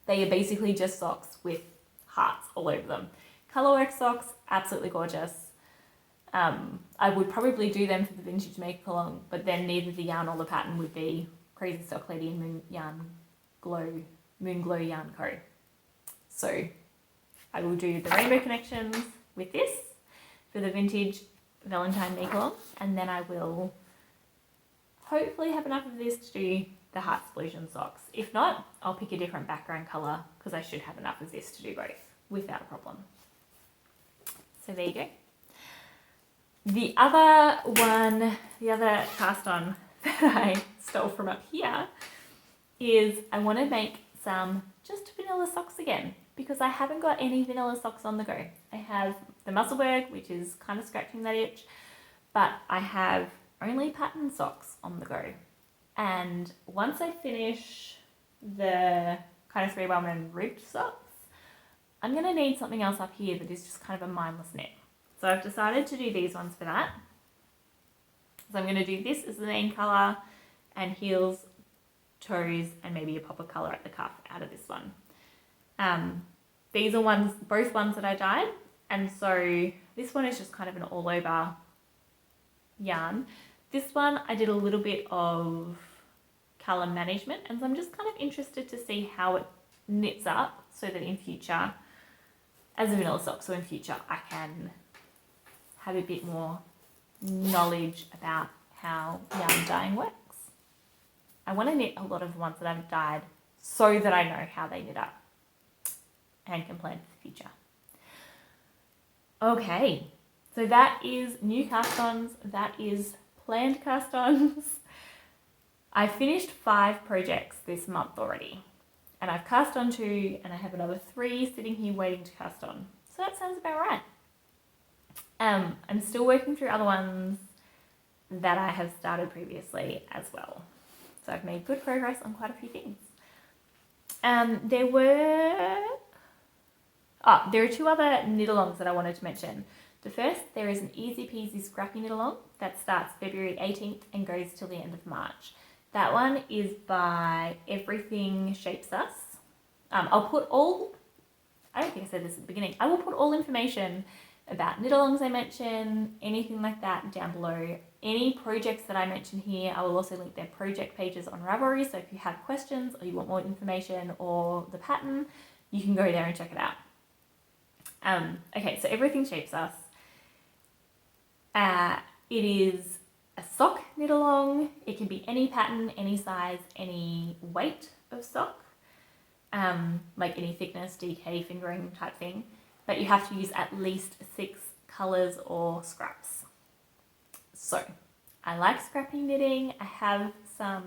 Speaker 1: They are basically just socks with hearts all over them. Colourwork socks, absolutely gorgeous. I would probably do them for the vintage make along, but then neither the yarn or the pattern would be Crazy Sock Lady and Moonglow Yarn Co. So I will do the rainbow connections with this for the vintage Valentine make along, and then I will hopefully have enough of this to do the Heartsplosion Socks. If not, I'll pick a different background colour because I should have enough of this to do both without a problem. So there you go. The other one, the other cast on that I stole from up here is I want to make some just vanilla socks again because I haven't got any vanilla socks on the go. I have the Musselburgh, which is kind of scratching that itch, but I have only pattern socks on the go. And once I finish the kind of 3-1 and ribbed socks, I'm going to need something else up here that is just kind of a mindless knit. So I've decided to do these ones for that. So I'm going to do this as the main colour and heels, toes, and maybe a pop of colour at the cuff out of this one. These are both ones that I dyed, and so this one is just kind of an all over yarn. This one I did a little bit of colour management, and so I'm just kind of interested to see how it knits up so that in future, as a vanilla sock, so in future I can have a bit more knowledge about how yarn dyeing works. I want to knit a lot of the ones that I've dyed so that I know how they knit up and can plan for the future. Okay, so that is new cast-ons, that is planned cast-ons. I finished 5 projects this month already, and I've cast on 2 and I have another 3 sitting here waiting to cast on. So that sounds about right. I'm still working through other ones that I have started previously as well. So I've made good progress on quite a few things. There are 2 other knit-alongs that I wanted to mention. The first, there is an easy peasy scrappy knit-along that starts February 18th and goes till the end of March. That one is by Everything Shapes Us. I'll put all, I don't think I said this at the beginning, I will put all information about knit-alongs I mention, anything like that down below. Any projects that I mention here, I will also link their project pages on Ravelry, so if you have questions or you want more information or the pattern, you can go there and check it out. Okay, so Everything Shapes Us. It is a sock knit-along. It can be any pattern, any size, any weight of sock, like any thickness, DK, fingering type thing. But you have to use at least 6 colours or scraps. So, I like scrappy knitting. I have a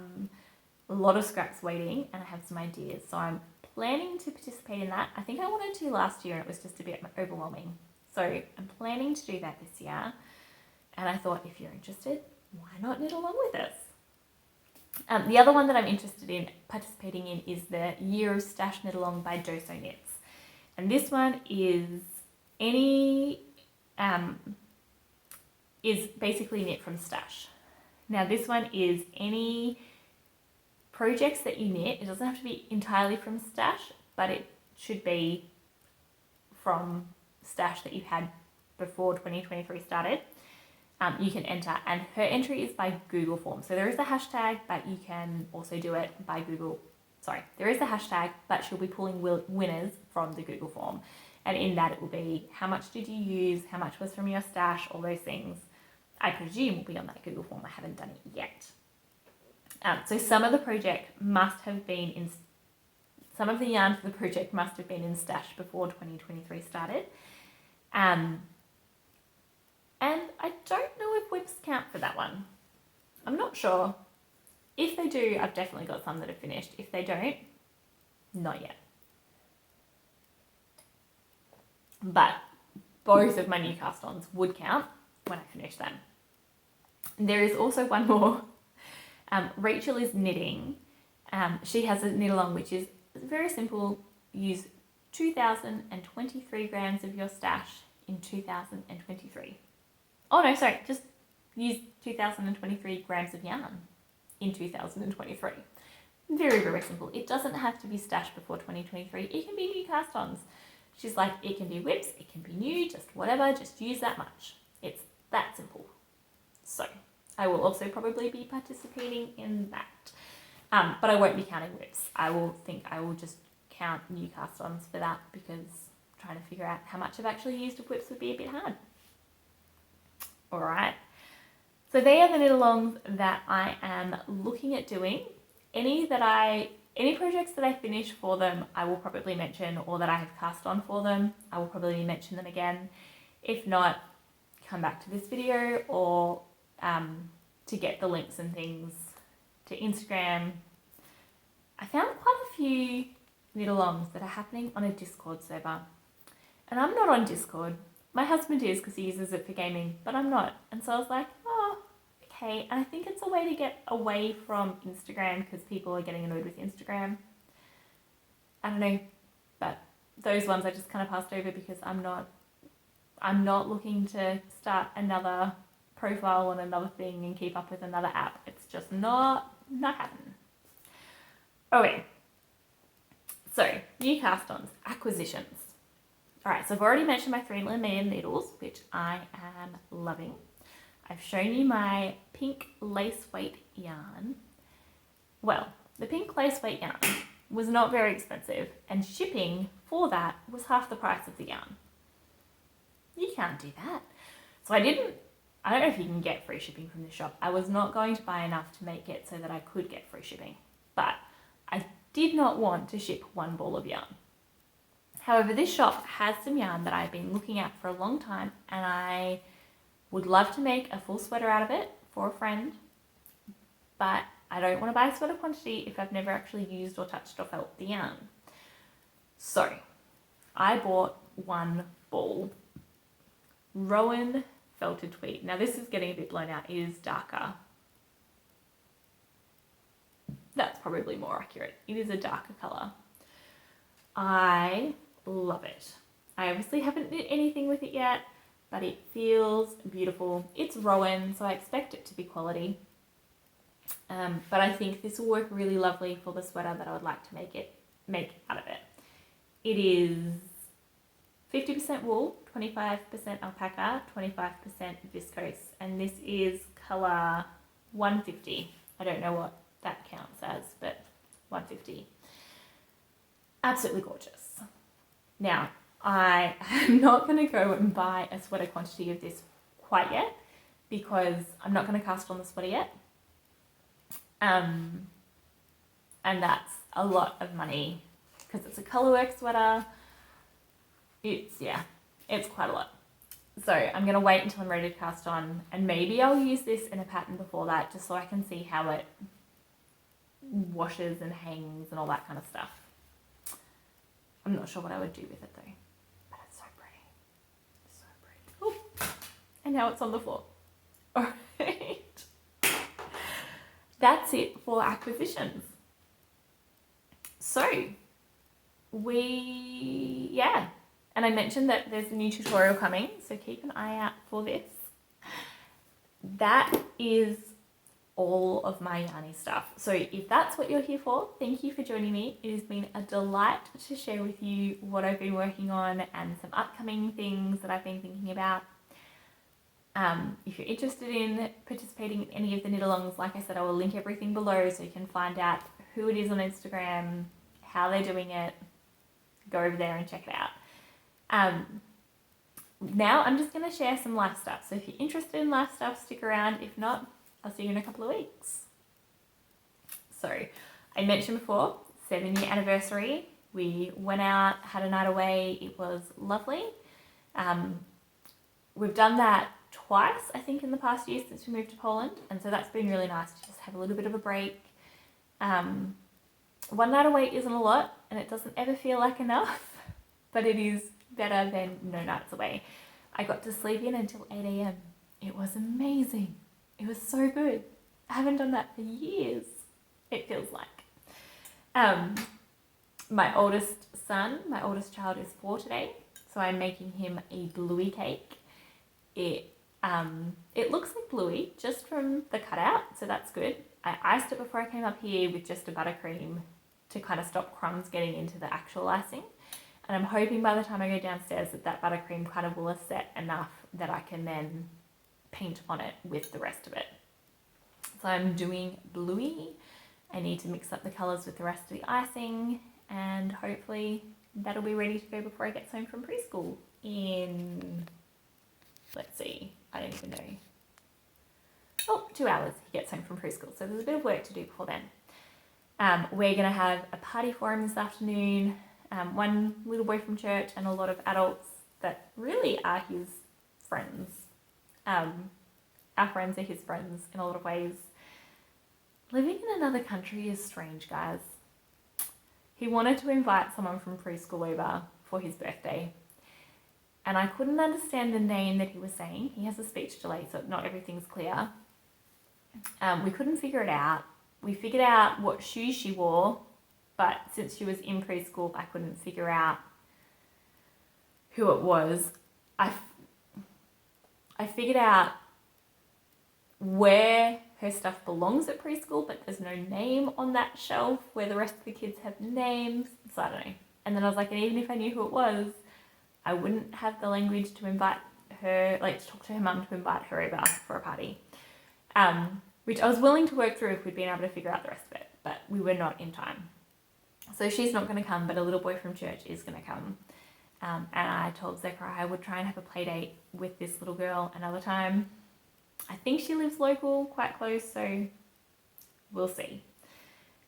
Speaker 1: lot of scraps waiting, and I have some ideas. So I'm planning to participate in that. I think I wanted to last year, and it was just a bit overwhelming. So I'm planning to do that this year. And I thought, if you're interested, why not knit along with us? The other one that I'm interested in participating in is the Year of Stash Knit Along by Doso Knits. And this one is is basically knit from stash. Now this one is any projects that you knit. It doesn't have to be entirely from stash, but it should be from stash that you had before 2023 started. You can enter, and her entry is by Google Form. So there is a hashtag, but you can also do it by Google. Sorry, there is a hashtag, but she'll be pulling winners from the Google Form. And in that it will be how much did you use, how much was from your stash, all those things. I presume will be on that Google Form. I haven't done it yet. So some of the project must have been in, some of the yarn for the project must have been in stash before 2023 started. And I don't know if WIPs count for that one. I'm not sure. If they do, I've definitely got some that are finished. If they don't, not yet. But both of my new cast-ons would count when I finish them. There is also one more. Rachel is knitting. She has a knit-along which is very simple. Use 2,023 grams of your stash in 2023. Oh no, sorry, just use 2,023 grams of yarn in 2023. Very, very simple. It doesn't have to be stashed before 2023. It can be new cast-ons. She's like, it can be WIPs, it can be new, just whatever, just use that much. It's that simple. So I will also probably be participating in that. But I won't be counting WIPs. I will just count new cast-ons for that because trying to figure out how much I've actually used of WIPs would be a bit hard. All right. So they are the knit-alongs that I am looking at doing. Any projects that I finish for them, I will probably mention, or that I have cast on for them, I will probably mention them again. If not, come back to this video, or to get the links and things to Instagram. I found quite a few knit-alongs that are happening on a Discord server. And I'm not on Discord. My husband is because he uses it for gaming, but I'm not. And so I was like, oh, okay. And I think it's a way to get away from Instagram because people are getting annoyed with Instagram. I don't know, but those ones I just kind of passed over because I'm not looking to start another profile on another thing and keep up with another app. It's just not happening. Okay. So, new cast-ons, acquisitions. Alright, so I've already mentioned my 3mm needles, which I am loving. I've shown you my pink lace weight yarn. Well, the pink lace weight yarn was not very expensive, and shipping for that was half the price of the yarn. You can't do that. So I don't know if you can get free shipping from the shop. I was not going to buy enough to make it so that I could get free shipping, but I did not want to ship one ball of yarn. However, this shop has some yarn that I've been looking at for a long time, and I would love to make a full sweater out of it for a friend, but I don't want to buy a sweater quantity if I've never actually used or touched or felt the yarn. So I bought one ball. Rowan felted tweed. Now this is getting a bit blown out. It is darker. That's probably more accurate. It is a darker colour. I love it. I obviously haven't knit anything with it yet, but it feels beautiful. It's Rowan, so I expect it to be quality. But I think this will work really lovely for the sweater that I would like to make out of it. It is 50% wool, 25% alpaca, 25% viscose, and this is colour 150. I don't know what that counts as, but 150. Absolutely gorgeous. Now, I am not going to go and buy a sweater quantity of this quite yet because I'm not going to cast on the sweater yet. And that's a lot of money because it's a colourwork sweater. It's quite a lot. So I'm going to wait until I'm ready to cast on, and maybe I'll use this in a pattern before that just so I can see how it washes and hangs and all that kind of stuff. I'm not sure what I would do with it though, but it's so pretty. So pretty. Oh, and now it's on the floor. All right. That's it for acquisitions. So and I mentioned that there's a new tutorial coming, so keep an eye out for this. That is all of my yarny stuff. So if that's what you're here for, thank you for joining me. It has been a delight to share with you what I've been working on and some upcoming things that I've been thinking about. If you're interested in participating in any of the knit-alongs, like I said, I will link everything below so you can find out who it is on Instagram, how they're doing it. Go over there and check it out. Now I'm just going to share some life stuff. So if you're interested in life stuff, stick around. If not, I'll see you in a couple of weeks. So I mentioned before, 7-year anniversary. We went out, had a night away. It was lovely. We've done that twice, I think, in the past year since we moved to Poland. And so that's been really nice to just have a little bit of a break. One night away isn't a lot and it doesn't ever feel like enough, but it is better than no nights away. I got to sleep in until 8 a.m. It was amazing. It was so good. I haven't done that for years, it feels like. My oldest child is 4 today, so I'm making him a bluey cake. It looks like bluey just from the cutout, so that's good. I iced it before I came up here with just a buttercream to kind of stop crumbs getting into the actual icing. And I'm hoping by the time I go downstairs that buttercream kind of will have set enough that I can then paint on it with the rest of it. So I'm doing bluey. I need to mix up the colours with the rest of the icing, and hopefully that'll be ready to go before I get home from preschool in, let's see, I don't even know. 2 hours he gets home from preschool, so there's a bit of work to do before then. We're going to have a party for him this afternoon, one little boy from church and a lot of adults that really are his friends. Our friends are his friends in a lot of ways. Living in another country is strange, guys. He wanted to invite someone from preschool over for his birthday, and I couldn't understand the name that he was saying. He has a speech delay, so not everything's clear. We couldn't figure it out. We figured out what shoes she wore, but since she was in preschool, I couldn't figure out who it was. I figured out where her stuff belongs at preschool, but there's no name on that shelf where the rest of the kids have names, so I don't know. And then I was like, and even if I knew who it was, I wouldn't have the language to invite her, like to talk to her mum to invite her over for a party. Which I was willing to work through if we'd been able to figure out the rest of it, but we were not in time. So she's not going to come, but a little boy from church is going to come. And I told Zechariah I would try and have a play date with this little girl another time. I think she lives local, quite close, so we'll see.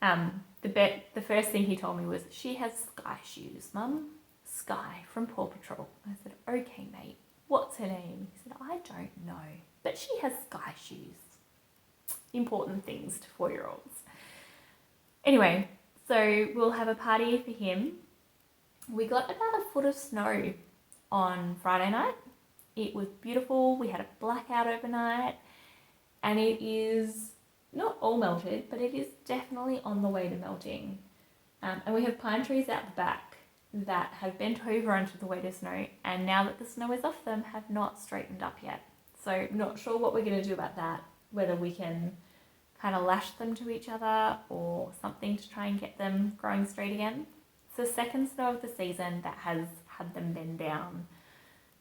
Speaker 1: The first thing he told me was, she has Sky shoes, Mum. Sky from Paw Patrol. I said, okay, mate, what's her name? He said, I don't know, but she has Sky shoes. Important things to 4-year-olds. Anyway, so we'll have a party for him. We got about a foot of snow on Friday night. It was beautiful. We had a blackout overnight, and it is not all melted, but it is definitely on the way to melting. And we have pine trees out the back that have bent over under the weight of snow, and now that the snow is off them, have not straightened up yet. So not sure what we're going to do about that, whether we can kind of lash them to each other or something to try and get them growing straight again. It's the second snow of the season that has had them bend down.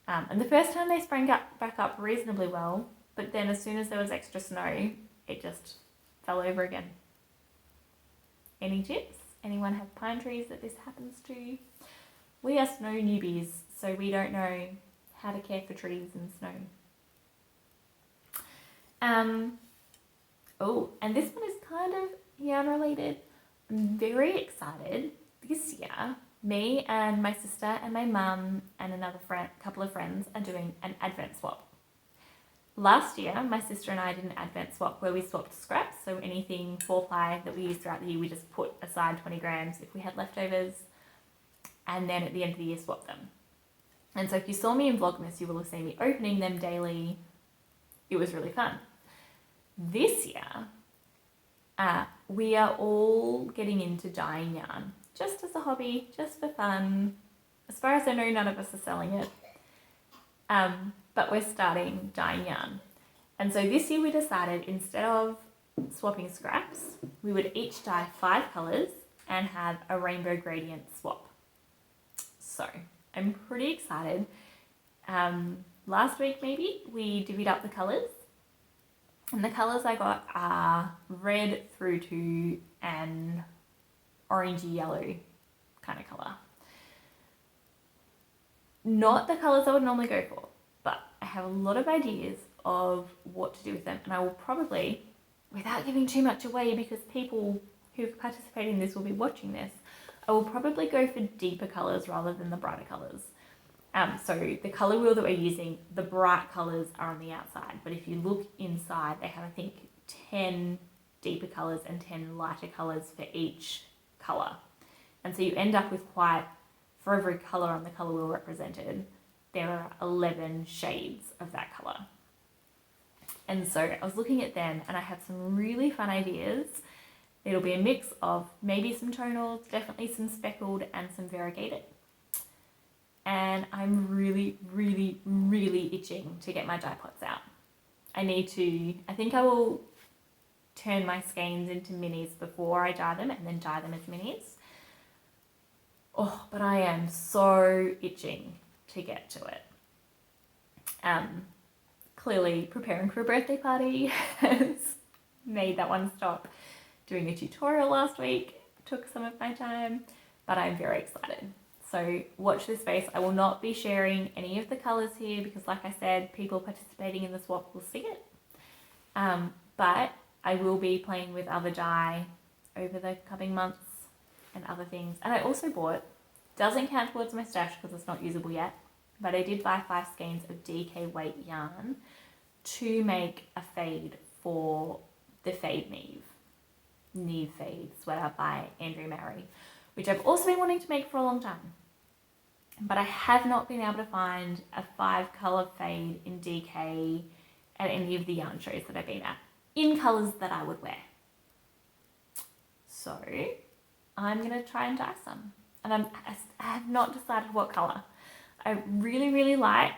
Speaker 1: And the first time they sprang back up reasonably well, but then as soon as there was extra snow, it just fell over again. Any tips? Anyone have pine trees that this happens to? We are snow newbies, so we don't know how to care for trees and snow. Oh, and this one is kind of yarn related. I'm very excited this year. Me and my sister and my mum and another couple of friends are doing an advent swap. Last year, my sister and I did an advent swap where we swapped scraps, so anything 4-ply that we used throughout the year, we just put aside 20 grams if we had leftovers, and then at the end of the year swap them. And so if you saw me in Vlogmas, you will have seen me opening them daily. It was really fun. This year, we are all getting into dyeing yarn, just as a hobby, just for fun. As far as I know, none of us are selling it, but we're starting dyeing yarn. And so this year we decided, instead of swapping scraps, we would each dye 5 colours and have a rainbow gradient swap. So I'm pretty excited. Last week maybe, we divvied up the colours. And the colours I got are red through to an orangey yellow kind of colour. Not the colours I would normally go for, but I have a lot of ideas of what to do with them. And I will probably, without giving too much away because people who've participated in this will be watching this, I will probably go for deeper colours rather than the brighter colours. So the colour wheel that we're using, the bright colours are on the outside, but if you look inside, they have, I think, 10 deeper colours and 10 lighter colours for each colour. And so you end up with quite, for every colour on the colour wheel represented, there are 11 shades of that colour. And so I was looking at them and I have some really fun ideas. It'll be a mix of maybe some tonals, definitely some speckled and some variegated. And I'm really, really, really itching to get my dye pots out. I think I will turn my skeins into minis before I dye them and then dye them as minis. Oh, but I am so itching to get to it. Clearly preparing for a birthday party has made that one stop. Doing a tutorial last week took some of my time, but I'm very excited. So watch this space. I will not be sharing any of the colours here because, like I said, people participating in the swap will see it. but I will be playing with other dye over the coming months and other things. And I also bought, doesn't count towards my stash because it's not usable yet, but I did buy 5 skeins of DK weight yarn to make a fade for the Fade Neve Fade sweater by Andrea Mary, which I've also been wanting to make for a long time. But I have not been able to find a 5 colour fade in DK at any of the yarn shows that I've been at, in colours that I would wear. So I'm going to try and dye some. And I have not decided what colour. I really like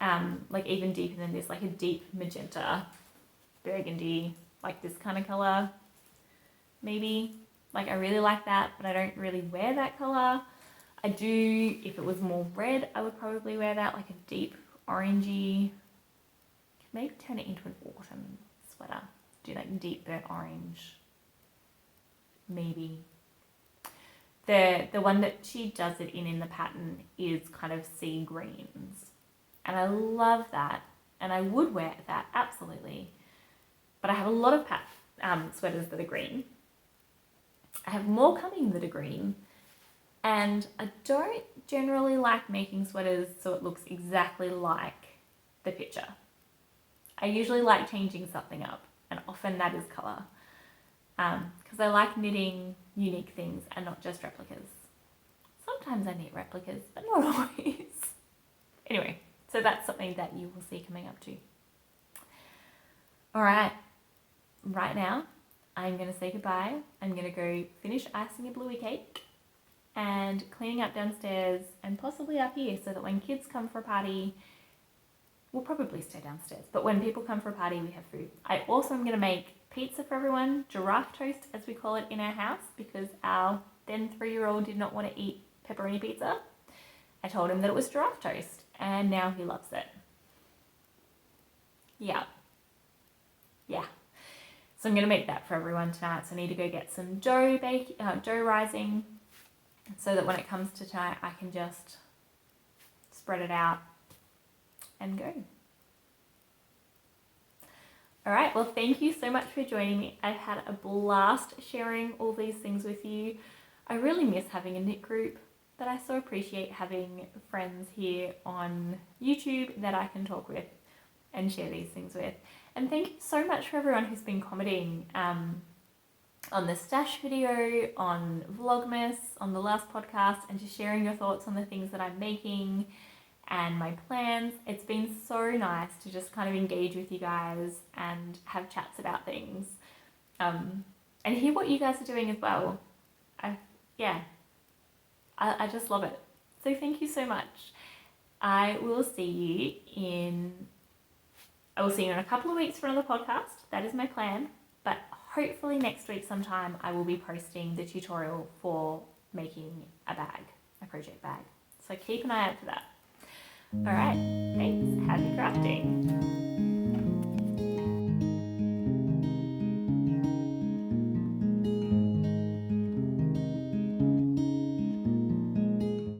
Speaker 1: even deeper than this, like a deep magenta, burgundy, like this kind of colour, maybe. Like I really like that, but I don't really wear that colour. I do, if it was more red, I would probably wear that, like a deep orangey, maybe turn it into an autumn sweater. Do like deep burnt orange, maybe. The one that she does it in the pattern is kind of sea greens. And I love that. And I would wear that, absolutely. But I have a lot of sweaters that are green. I have more coming that are green. And I don't generally like making sweaters so it looks exactly like the picture. I usually like changing something up. And often that is colour. Because I like knitting unique things and not just replicas. Sometimes I knit replicas, but not always. Anyway, so that's something that you will see coming up too. Alright, right now I'm going to say goodbye. I'm going to go finish icing a bluey cake and cleaning up downstairs and possibly up here so that when kids come for a party, we'll probably stay downstairs, but when people come for a party, we have food. I also am going to make pizza for everyone, giraffe toast as we call it in our house, because our then 3-year-old did not want to eat pepperoni pizza. I told him that it was giraffe toast, and now he loves it. Yeah. So I'm going to make that for everyone tonight. So I need to go get some dough rising, so that when it comes to tonight, I can just spread it out and go. All right, well, thank you so much for joining me. I've had a blast sharing all these things with you. I really miss having a knit group, but I so appreciate having friends here on YouTube that I can talk with and share these things with. And thank you so much for everyone who's been commenting on the stash video, on Vlogmas, on the last podcast, and just sharing your thoughts on the things that I'm making and my plans. It's been so nice to just kind of engage with you guys and have chats about things, and hear what you guys are doing as well. I just love it. So thank you so much. I will see you in a couple of weeks for another podcast. That is my plan. But hopefully next week sometime I will be posting the tutorial for making a project bag. So keep an eye out for that. All right, thanks. Happy crafting.